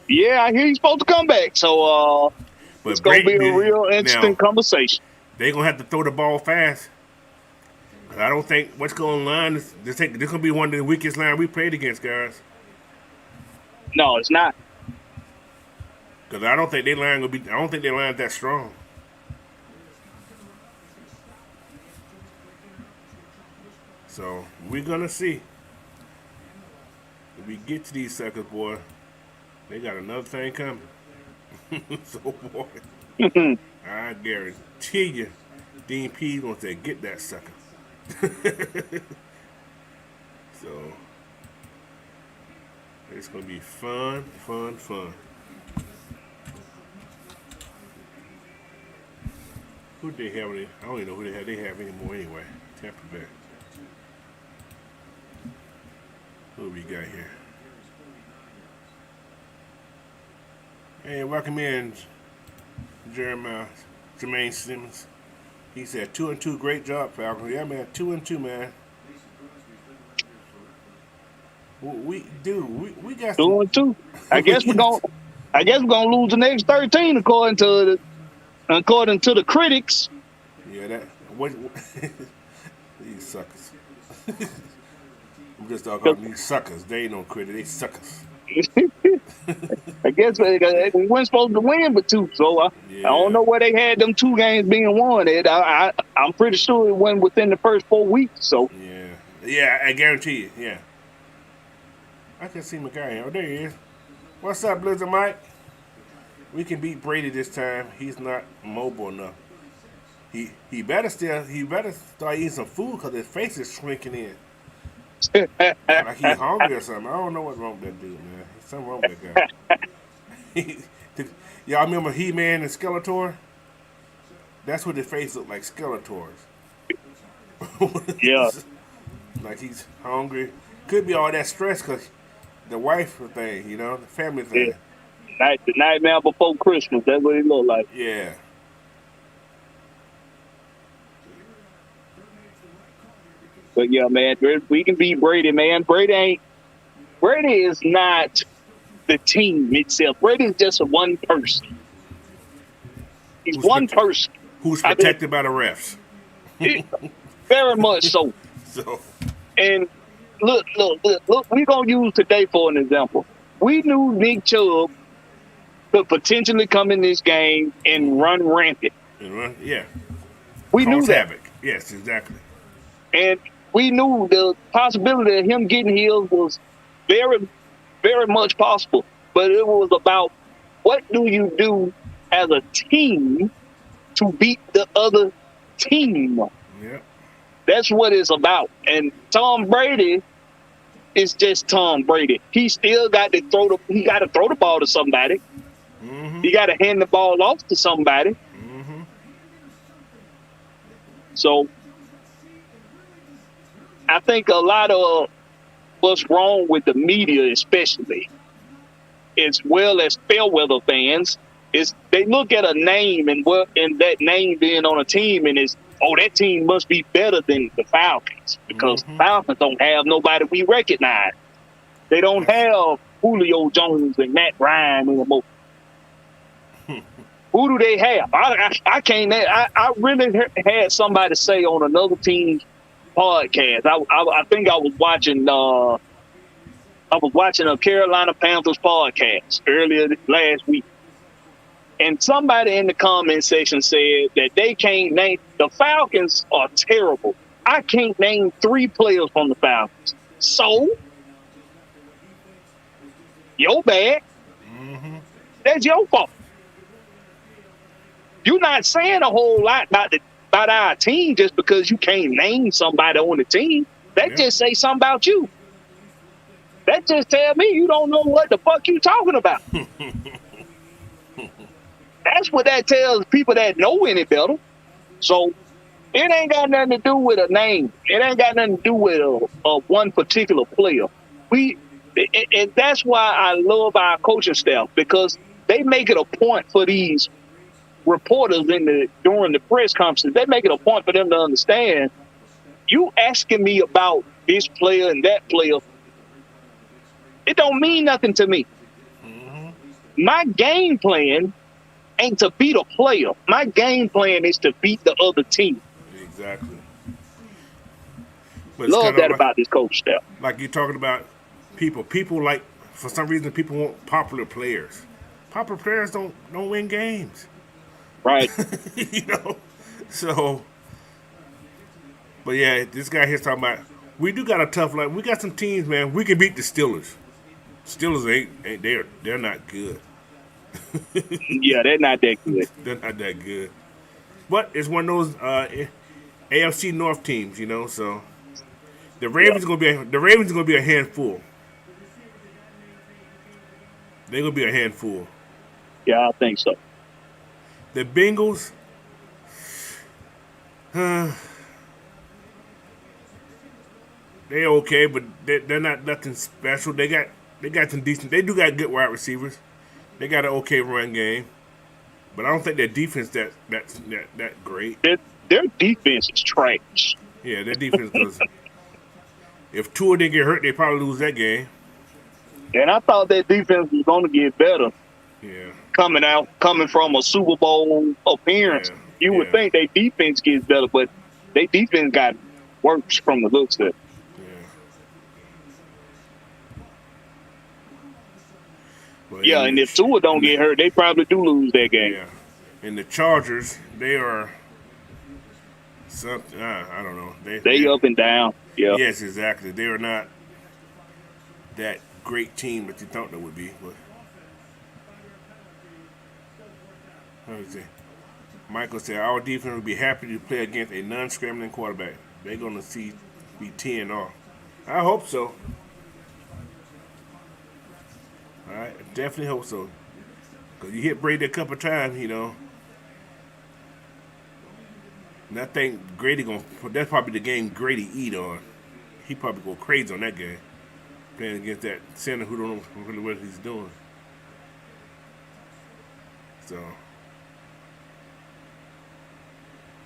Yeah, I hear he's supposed to come back. So it's But gonna be a Brady real interesting now conversation. they gonna have to throw the ball fast. I don't think what's going on this gonna be one of the weakest line we played against, guys. No, it's not. Because I don't think they line gonna be. I don't think they line that strong. So we're gonna see. If we get to these suckers, boy, they got another thing coming. So boy, I guarantee you, Dean P gonna say, "Get that sucker." So it's gonna be fun, fun, fun. Who do they have? I don't even know who they have anymore anyway. Tampa Bay. Who we got here? Hey, welcome in, Jermaine Simmons. He said 2-2, great job, Falcons. Yeah, man, 2-2, man. We got some. 2-2. I guess we're gonna lose the next 13 according to the critics. Yeah, that what these suckers. I'm just talking about these suckers. They ain't no credit. They suckers. I guess we weren't supposed to win but 2, so I don't know where they had them 2 games being won at. I'm pretty sure it went within the first 4 weeks. So yeah, I guarantee you. Yeah, I can see my guy. Oh, there he is. What's up, Blizzard Mike? We can beat Brady this time. He's not mobile enough. He better start eating some food because his face is shrinking in. Like he's hungry or something. I don't know what's wrong with that dude, man. There's something wrong with that guy. Y'all remember He-Man and Skeletor? That's what his face looked like, Skeletor's. Yeah. Like he's hungry. Could be all that stress because the wife thing, the family thing. Yeah. The nightmare before Christmas. That's what it looked like. Yeah. But yeah, man, we can beat Brady, man. Brady is not the team itself. Brady is just one person. He's one person. Who's protected by the refs. Very much so. And look, we're going to use today for an example. We knew Nick Chubb could potentially come in this game and run rampant. Yeah. We knew that. Havoc. Yes, exactly. And we knew the possibility of him getting healed was very, very much possible. But it was about what do you do as a team to beat the other team? Yeah. That's what it's about. And Tom Brady is just Tom Brady. He still got to throw the ball to somebody. Mm-hmm. He got to hand the ball off to somebody. Mm-hmm. So I think a lot of what's wrong with the media, especially, as well as Fairweather fans, is they look at a name and that name being on a team and that team must be better than the Falcons because the Falcons don't have nobody we recognize. They don't have Julio Jones and Matt Ryan anymore. Who do they have? I can't. I really had somebody say on another team's podcast. I think I was watching a Carolina Panthers podcast earlier last week, and somebody in the comment section said that they can't name the Falcons are terrible. I can't name 3 players from the Falcons. So, your bad. Mm-hmm. That's your fault. You're not saying a whole lot about our team just because you can't name somebody on the team. That just say something about you. That just tell me you don't know what the fuck you talking about. That's what that tells people that know any better. So it ain't got nothing to do with a name. It ain't got nothing to do with a one particular player. And that's why I love our coaching staff because they make it a point for these reporters during the press conferences. They make it a point for them to understand. You asking me about this player and that player, it don't mean nothing to me. Mm-hmm. My game plan ain't to beat a player. My game plan is to beat the other team. Exactly. But Love that about this coach staff. Like you're talking about people. People like, for some reason, people want popular players. Popular players don't win games. Right. You know? So, but yeah, this guy here's talking about, we do got a tough life. We got some teams, man. We can beat the Steelers. Steelers ain't they're not good. Yeah, they're not that good. They're not that good. But it's one of those AFC North teams, you know. So the Ravens gonna be a handful. They're gonna be a handful. Yeah, I think so. The Bengals, they're okay, but they're not nothing special. They got some decent. They do got good wide receivers. They got an okay run game, but I don't think their defense that great. Their defense is trash. Yeah, their defense goes. If Tua didn't get hurt, they probably lose that game. And I thought that defense was going to get better. Yeah. Coming from a Super Bowl appearance, you would think their defense gets better, but their defense got worse from the looks of it. Yeah, and if Tua don't get hurt, they probably do lose that game. Yeah. And the Chargers, they are something. I don't know. They up and down. Yeah. Yes, exactly. They are not that great team that you thought they would be. But what is it? Michael said our defense would be happy to play against a non-scrambling quarterback. They're going to be 10 off. I hope so. All right, I definitely hope so. Because you hit Brady a couple of times, you know. And I think that's probably the game Grady eat on. He probably go crazy on that game. Playing against that center who don't know really what he's doing. So.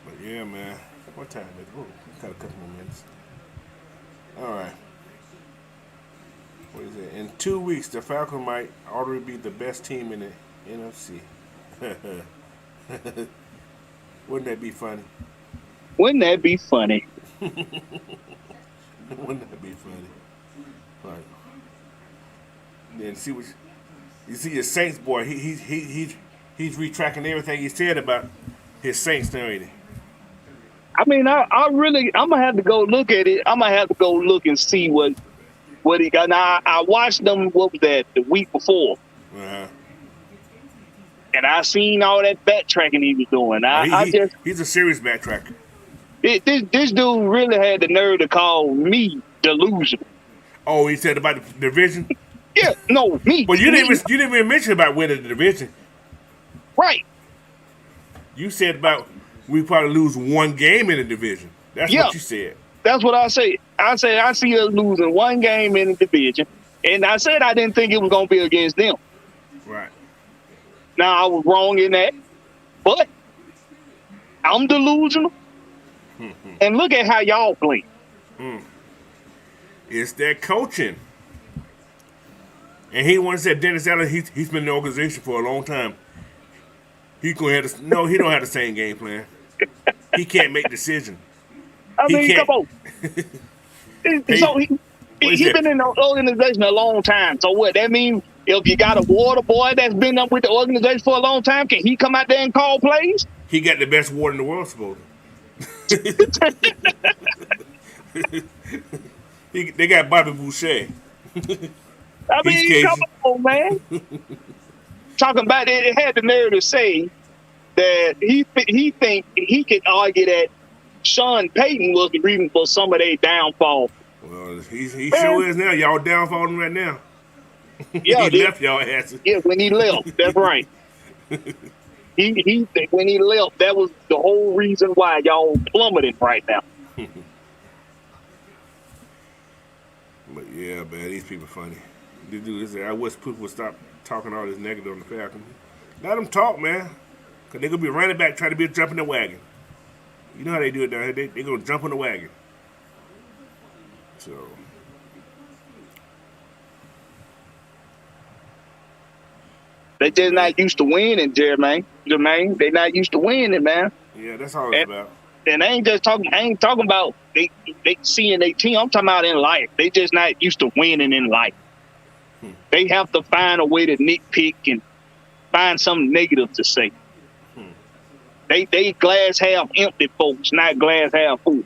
But yeah, man. What time is it? Oh, got a couple more minutes. All right. What is it? In 2 weeks, the Falcons might already be the best team in the NFC. Wouldn't that be funny? Wouldn't that be funny? Wouldn't that be funny? Right. Then see what you see your Saints boy. He's retracting everything he said about his Saints now, ain't he? I mean, I'm gonna have to go look at it. I'm gonna have to go look and see what he got. Now I watched them. What was that? The week before. Uh-huh. And I seen all that backtracking he was doing. He's a serious backtracker. This dude really had the nerve to call me delusional. Oh, he said about the division? Yeah, no, me. But you didn't even mention about winning the division. Right. You said about we probably lose one game in the division. That's what you said. That's what I said. I said I see us losing one game in the division. And I said I didn't think it was going to be against them. Right. Now, I was wrong in that. But I'm delusional. And look at how y'all play. It's that coaching. And he once said Dennis Allen, he's been in the organization for a long time. He don't have the same game plan. He can't make decisions. I mean, come on. So he's been in the organization a long time. So what? That means if you got a water boy that's been up with the organization for a long time, can he come out there and call plays? He got the best water in the world, supposedly. They got Bobby Boucher. I mean, come on, man. Talking about it, it had the nerve to say that he think he could argue that Sean Payton was the reason for some of their downfall. Well, he sure is now. Y'all downfalling right now. Yeah, he left y'all asses. Yeah, when he left, that's right. He when he left, that was the whole reason why y'all plummeted right now. But yeah, man, these people funny. They do this. I wish people would stop talking all this negative on the Falcons. Let them talk, man. Because they're going to be running back trying to be jumping the wagon. You know how they do it down here. They're going to jump on the wagon. So, They just not used to winning, Jermaine. They not used to winning, man. yeah, that's all it's about. And I ain't talking about they seeing their team. I'm talking about in life. They just not used to winning in life. They have to find a way to nitpick and find something negative to say. They glass half empty folks, not glass half full.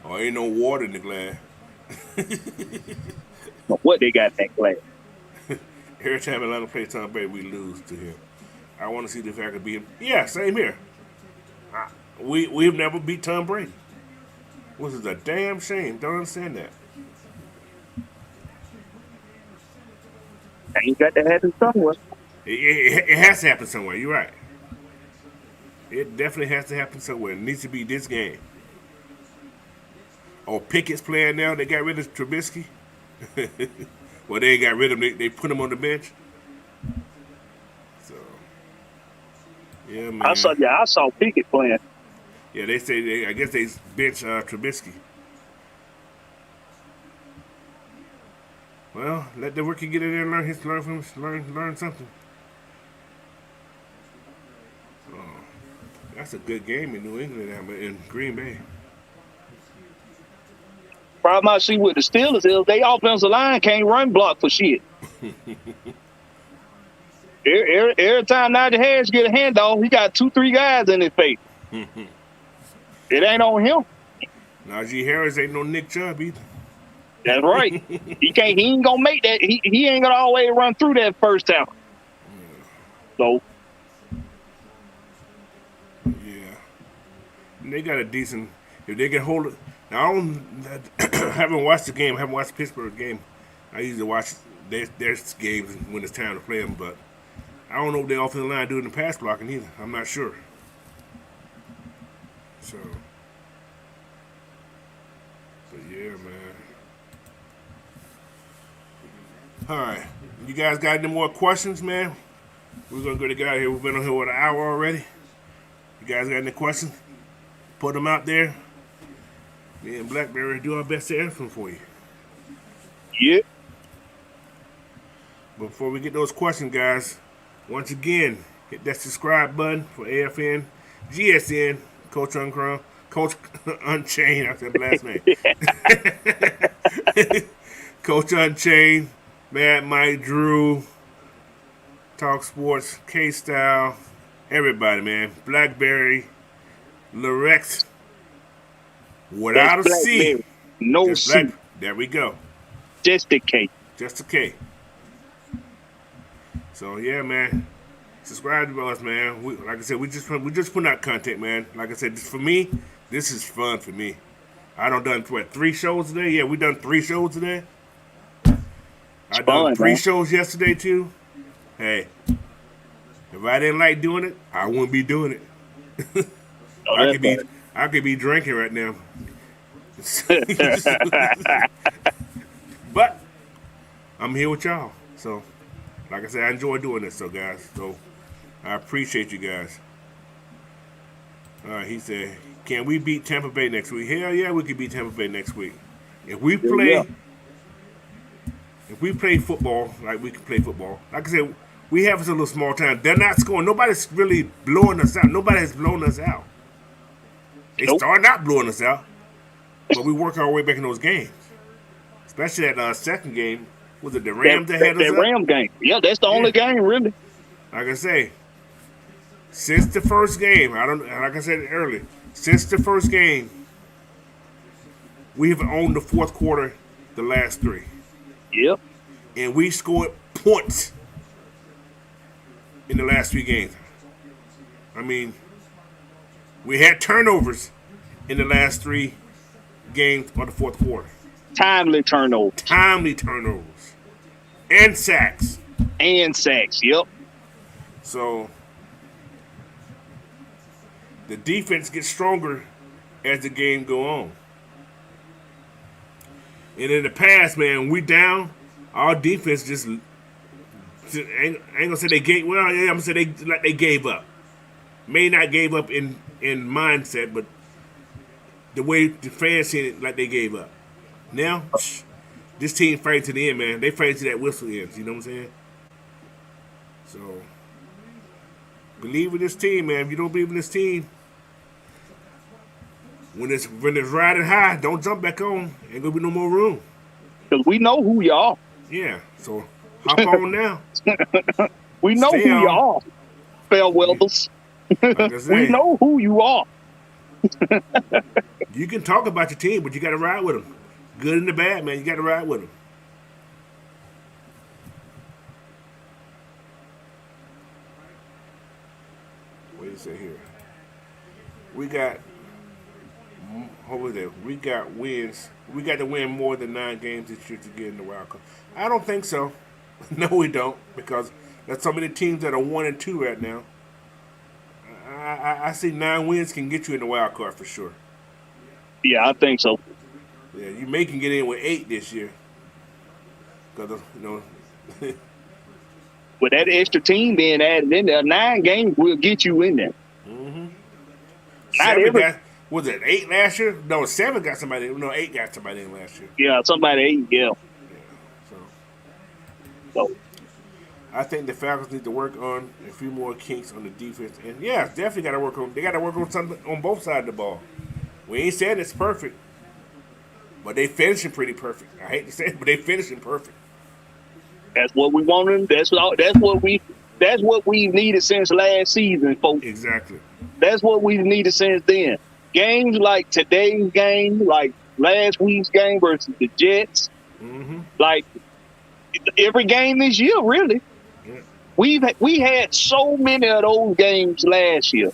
Oh, ain't no water in the glass. What they got in that glass? Every time Atlanta plays Tom Brady, we lose to him. I want to see the Falcons beat him. Yeah, same here. We've never beat Tom Brady. Which is a damn shame. Don't understand that. Ain't got to happen somewhere. It has to happen somewhere. You're right. It definitely has to happen somewhere. It needs to be this game. Oh, Pickett's playing now. They got rid of Trubisky. Well, they ain't got rid of him. They put him on the bench. So, yeah, man. I saw Pickett playing. Yeah, they say I guess they bench Trubisky. Well, let the rookie get in there and learn something. Oh, that's a good game in New England, in Green Bay. Problem I see with the Steelers is they offensive line can't run block for shit. every time Najee Harris get a handoff, he got 2-3 guys in his face. It ain't on him. Najee Harris ain't no Nick Chubb either. That's right. He ain't gonna make that. He ain't gonna always run through that first time. So yeah, and they got a decent. If they can hold it. Now, I haven't watched the game. I haven't watched the Pittsburgh game. I usually watch their games when it's time to play them, but I don't know what the offensive line doing the pass blocking either. I'm not sure. So, but yeah, man. All right, you guys got any more questions, man? We're gonna get out of here. We've been on here for an hour already. You guys got any questions? Put them out there. Me and Blackberry do our best to answer them for you. yeah, Before we get those questions, guys, once again, hit that subscribe button for AFN, GSN, Coach Uncrown, Coach Unchained. I said last name. Coach Unchained, Mad Mike, Drew, Talk Sports, K-Style, everybody, man. Blackberry, Lorex, without a C. No Just C. there we go. Just a K. Just a K. So yeah, man. Subscribe to us, man. Like I said, we just putting out content, man. Like I said, for me, this is fun for me. I done 3 shows today. Yeah, we done 3 shows today. I done 3 shows yesterday too. Hey, if I didn't like doing it, I wouldn't be doing it. I could be drinking right now. But I'm here with y'all. So, like I said, I enjoy doing this. So, guys, I appreciate you guys. All right, he said, can we beat Tampa Bay next week? Hell yeah, we can beat Tampa Bay next week. If we play football like we can play football, like I said, we have us a little small time. They're not scoring. Nobody's really blowing us out. Nobody has blown us out. They started out blowing us out, but we work our way back in those games. Especially that second game. Was it the Rams that had us up? That Ram game. Yeah, that's the only game, really. Like I say, since the first game, like I said earlier, since the first game, we have owned the fourth quarter the last 3. Yep. And we scored points in the last 3 games. I mean, we had turnovers in the last 3 games of the fourth quarter. Timely turnovers. And sacks. Yep. So, the defense gets stronger as the game go on. And in the past, man, we down, our defense just I ain't gonna say they gave. Well, yeah, I'm gonna say they gave up. May not gave up in mindset, but the way the fans seen it, like they gave up. Now, this team fighting to the end, man. They fighting to that whistle ends. You know what I'm saying? So believe in this team, man. If you don't believe in this team, when it's riding high, don't jump back on. Ain't gonna be no more room. Because we know who you are. Yeah. So hop on now. We know Stay who you on. are, Fairweathers. Like I say, We know who you are. you can talk about your team, but you got to ride with them. Good and the bad, man. You got to ride with them. What do you say here? We got. What was it? We got wins. We got to win more than 9 games this year to get in the wild card. I don't think so. No, we don't, because there's so many teams that are 1 and 2 right now. I see 9 wins can get you in the wild card for sure. Yeah, I think so. Yeah, you may can get in with 8 this year. Because, With that extra team being added in there, 9 games will get you in there. Mm-hmm. Not every, was it 8 last year? No, 7 got somebody. No, 8 got somebody in last year. yeah, somebody 8, yeah. So I think the Falcons need to work on a few more kinks on the defense, and yeah, definitely got to work on. They got to work on something on both sides of the ball. We ain't saying it's perfect, but they finishing pretty perfect. I hate to say it, but they finishing perfect. That's what we wanted. That's what we needed since last season, folks. Exactly. That's what we needed since then. Games like today's game, like last week's game versus the Jets, like every game this year, really. Yeah. We had so many of those games last year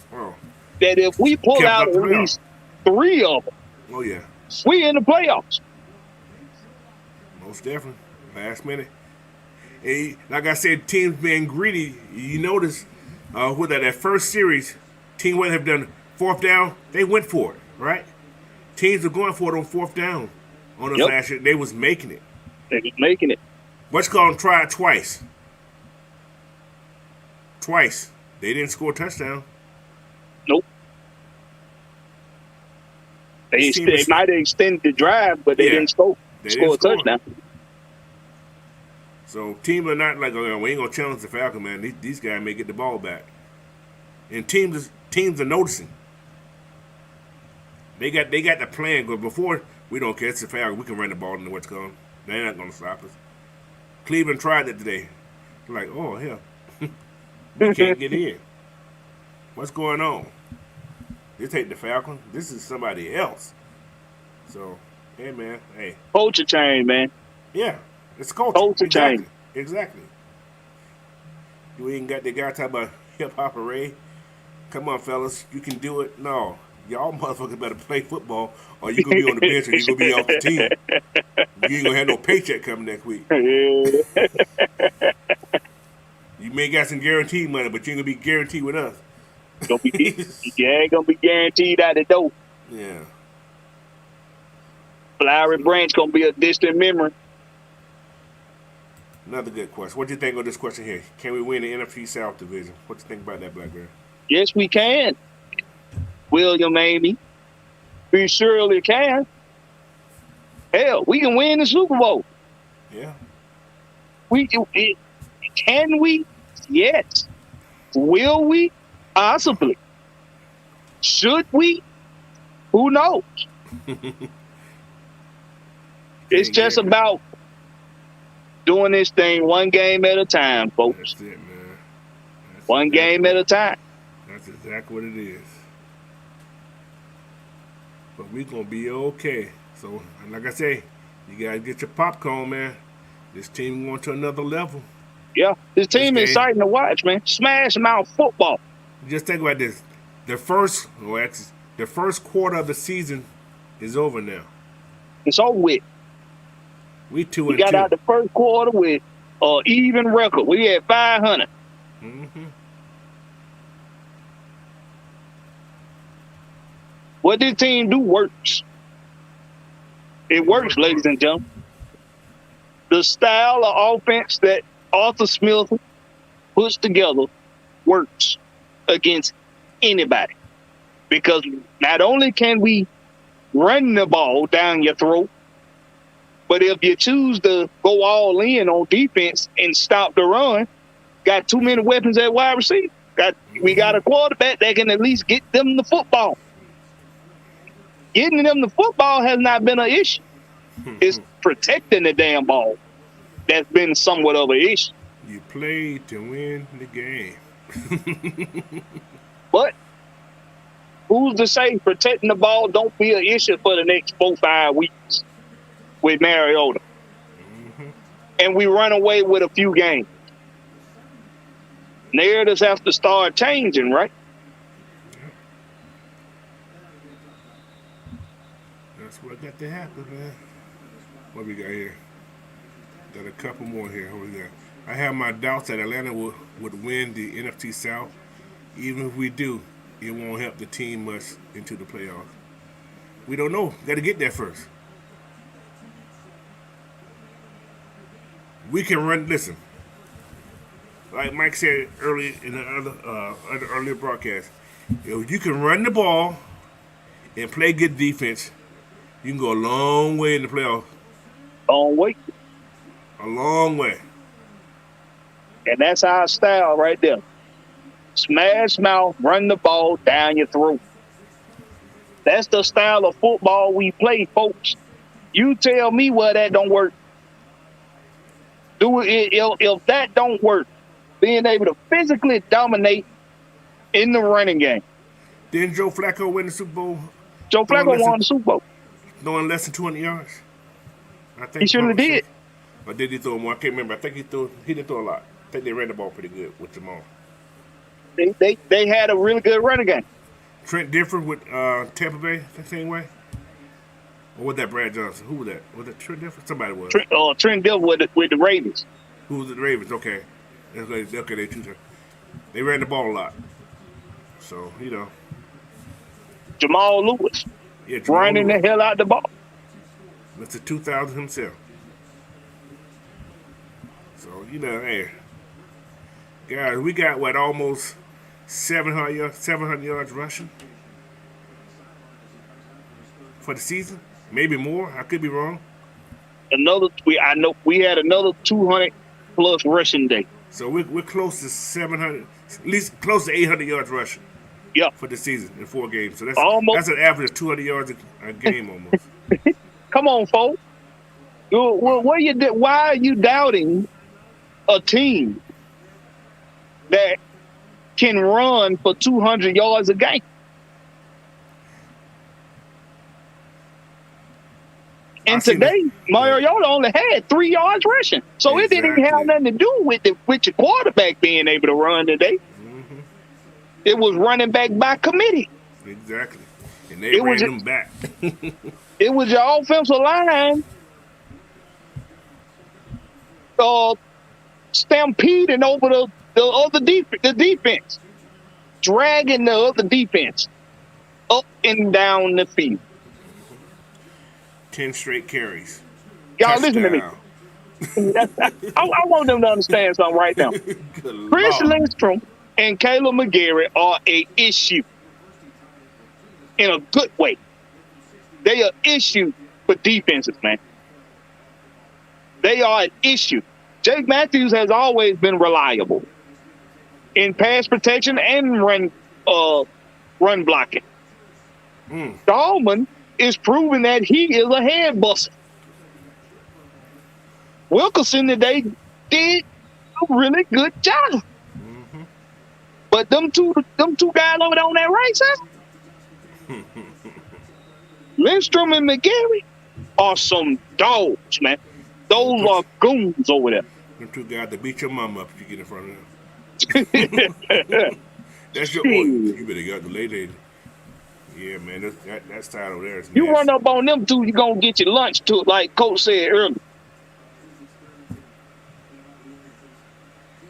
that if we pull out at least 3 of them, we in the playoffs. Most definitely. Last minute. Hey, like I said, teams being greedy. You notice with that first series, team would have done 4th down. They went for it, right? Teams are going for it on 4th down. On the last year, they was making it. They was making it. What's called try it twice. Twice. They didn't score a touchdown. Nope. They might have extended the drive, but they didn't score a touchdown. So teams are not like, oh, we ain't gonna challenge the Falcons, man. These guys may get the ball back. And teams are noticing. They got the plan. But before, we don't care. It's the Falcons. We can run the ball into what's going. They're not gonna stop us. Cleveland tried it today. They're like, oh hell, we can't get in. What's going on? This ain't the Falcons. This is somebody else. So, hey man, hey. Culture change, man. Yeah, it's culture. Culture change. Exactly. You ain't got the guy talking about hip hop array. Come on, fellas, you can do it. No, y'all motherfuckers better play football, or you gonna be on the bench, or you gonna be off the team. You ain't gonna have no paycheck coming next week. You may got some guaranteed money, but you ain't gonna be guaranteed with us. You ain't gonna be guaranteed out the door. Yeah. Flowery Branch gonna be a distant memory. Another good question. What do you think of this question here? Can we win the NFC South division? What do you think about that, Black Bear? Yes, we can. William Amy. We surely can. Hell, we can win the Super Bowl. Yeah. Can we? Yes. Will we? Possibly. Should we? Who knows? It's just about doing this thing one game at a time, folks. That's it, man. One game at a time. That's exactly what it is. But we gonna be okay. So, like I say, you gotta get your popcorn, man. This team going to another level. Yeah, this team is exciting to watch, man. Smash mouth football. Just think about this: the first quarter of the season is over now. It's over with. We 2-2. We got out the first quarter with even record. We had 500. What this team do works. It works, ladies and gentlemen. The style of offense that Arthur Smith puts together works against anybody. Because not only can we run the ball down your throat, but if you choose to go all in on defense and stop the run, got too many weapons at wide receiver. We got a quarterback that can at least get them the football. Getting them the football has not been an issue. It's protecting the damn ball that's been somewhat of an issue. You play to win the game. But who's to say protecting the ball don't be an issue for the next 4-5 weeks with Mariota? And we run away with a few games. Narratives have to start changing, right? That's what got to happen, man. What we got here? Got a couple more here. What we got? I have my doubts that Atlanta would win the NFC South. Even if we do, it won't help the team much into the playoffs. We don't know. Got to get there first. We can run. Listen, like Mike said earlier in the earlier broadcast, if you can run the ball and play good defense, you can go a long way in the playoffs. Long way. A long way. And that's our style right there. Smash mouth, run the ball down your throat. That's the style of football we play, folks. You tell me where that don't work. Do it if that don't work. Being able to physically dominate in the running game. Didn't Joe Flacco win the Super Bowl? Joe Flacco won the Super Bowl. Throwing less than 200 yards. I think he surely did. Or did he throw more? I can't remember. I think he didn't throw a lot. I think they ran the ball pretty good with Jamal. They had a really good running game. Trent Dilfer with Tampa Bay the same way? Or was that Brad Johnson? Who was that? Was that Trent Dilfer? Somebody was. Trent Dilfer with the Ravens. Who was the Ravens? Okay. Okay, they ran the ball a lot. So, Jamal Lewis. Yeah, Jamal running Lewis. The hell out the ball. Mr. 2000 himself. So, hey. Guys, we got almost 700 yards rushing for the season, maybe more. I could be wrong. I know we had another 200 plus rushing day. So we're close to 700, at least close to 800 yards rushing. Yeah, for the season in 4 games. So that's an average of 200 yards a game almost. Come on, folks. Why are you doubting a team that can run for 200 yards a game? And today, Mariota only had 3 yards rushing. So It didn't even have nothing to do with your quarterback being able to run today. Mm-hmm. It was running back by committee. Exactly. And they ran them back. It was your offensive line stampeding over the other defense, dragging the other defense up and down the field. 10 straight carries. Y'all listen to me. I want them to understand something right now. Chris Lindstrom and Caleb McGarry are an issue in a good way. They are issue for defenses, man. They are an issue. Jake Matthews has always been reliable in pass protection and run blocking. Dahlman is proving that he is a head buster. Wilkerson today did a really good job. Mm-hmm. But them two guys over there on that right side, Lindstrom and McGarry, are some dogs, man. Those are goons over there. Them two guys that beat your mama up if you get in front of them. That's your you better get the lady. Yeah, man, that side over there is nasty. You run up on them two, you're going to get your lunch too, like Coach said earlier.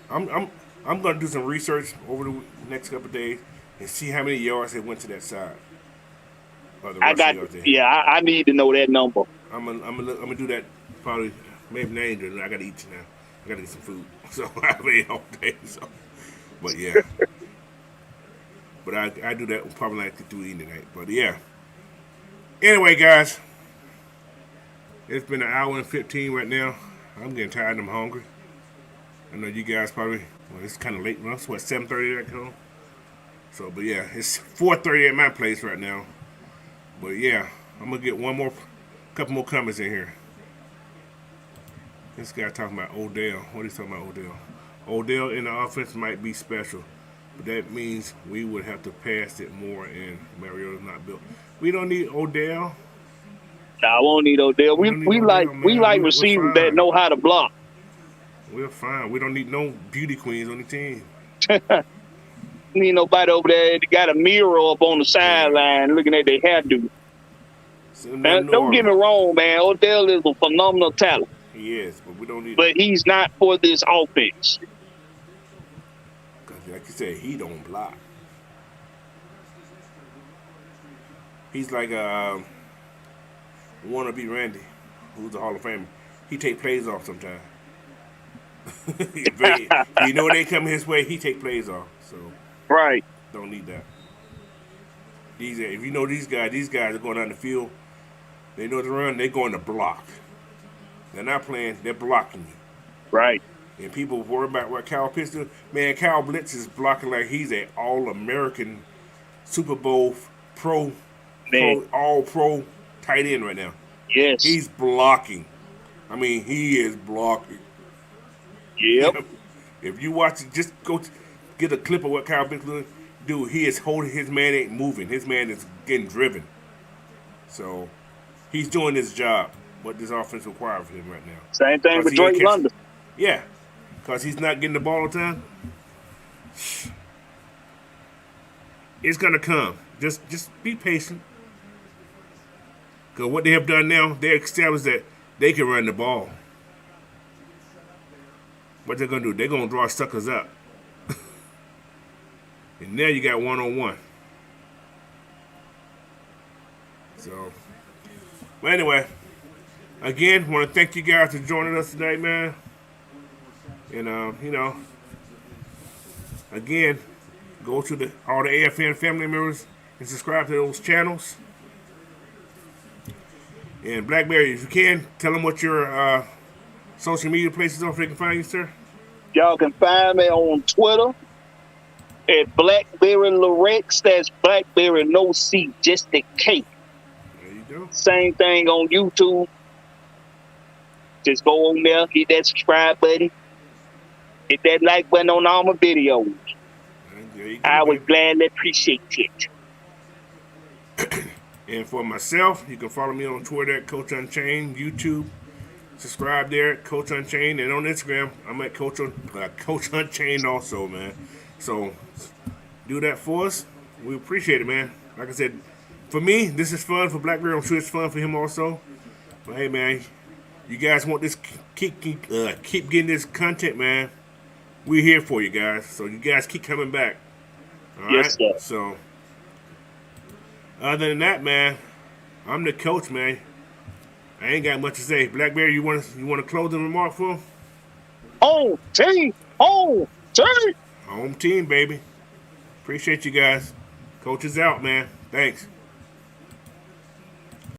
I'm going to do some research over the next couple of days and see how many yards they went to that side. I need to know that number. I'm gonna do that probably maybe later. I got to eat now. I gotta get some food. So I've ate all day. So, but yeah. But I do that probably like to do eating tonight. But yeah. Anyway, guys, it's been an hour and 15 right now. I'm getting tired and I'm hungry. I know you guys probably. Well, it's kind of late. Well, it's what 7:30 at home. So, but yeah, it's 4:30 at my place right now. But yeah, I'm gonna get couple more comments in here. This guy talking about Odell. What is he talking about Odell? Odell in the offense might be special, but that means we would have to pass it more, and Mariota's not built. We don't need Odell. I won't need Odell. We don't need Odell, man. We like We're receivers that fine. know how to block. We're fine. We don't need no beauty queens on the team. Need nobody over there that got a mirror up on the sideline looking at their hairdo. Don't get me wrong, man. Odell is a phenomenal talent. He is, but we don't need. But he's not for this offense. Because, like you said, he don't block. He's like wannabe Randy, who's a Hall of Famer. He take plays off sometimes. You know they come his way, he take plays off. So right, don't need that. If you know these guys are going down the field. They know the run. They're going to block. They're not playing. They're blocking you. Right. And people worry about what Kyle Pitts does. Man, Kyle Blitz is blocking like he's an All-American, Super Bowl All-Pro tight end right now. Yes. He's blocking. I mean, he is blocking. Yep. If you watch it, just go get a clip of what Kyle Pitts do. He is holding. His man ain't moving. His man is getting driven. So he's doing his job. What this offense requires from him right now. Same thing with Drake London. Yeah, because he's not getting the ball all the time. It's gonna come. Just be patient. Because what they have done now, they established that they can run the ball. What they're gonna do? They're gonna draw suckers up, and now you got 1-on-1. So, but anyway. Again, want to thank you guys for joining us tonight, man. And again, go to all the AFN family members and subscribe to those channels. And Blackberry, if you can, tell them what your social media places are so they can find you, sir. Y'all can find me on Twitter at Blackberry Lorex. That's Blackberry no C, just the K. There you go. Same thing on YouTube. Just go on there, hit that subscribe button, hit that like button on all my videos. I would gladly appreciate it. And for myself, you can follow me on Twitter at Coach Unchained, YouTube. Subscribe there at Coach Unchained, and on Instagram, I'm at Coach Unchained also, man. So do that for us. We appreciate it, man. Like I said, for me, this is fun. For Blackberry, I'm sure it's fun for him also. But hey, man. You guys want this? Keep getting this content, man. We're here for you guys, so you guys keep coming back. All yes, right? Sir. So, other than that, man, I'm the coach, man. I ain't got much to say. Blackberry, you want to close the remark for him? Home team, home team, baby. Appreciate you guys. Coach is out, man. Thanks.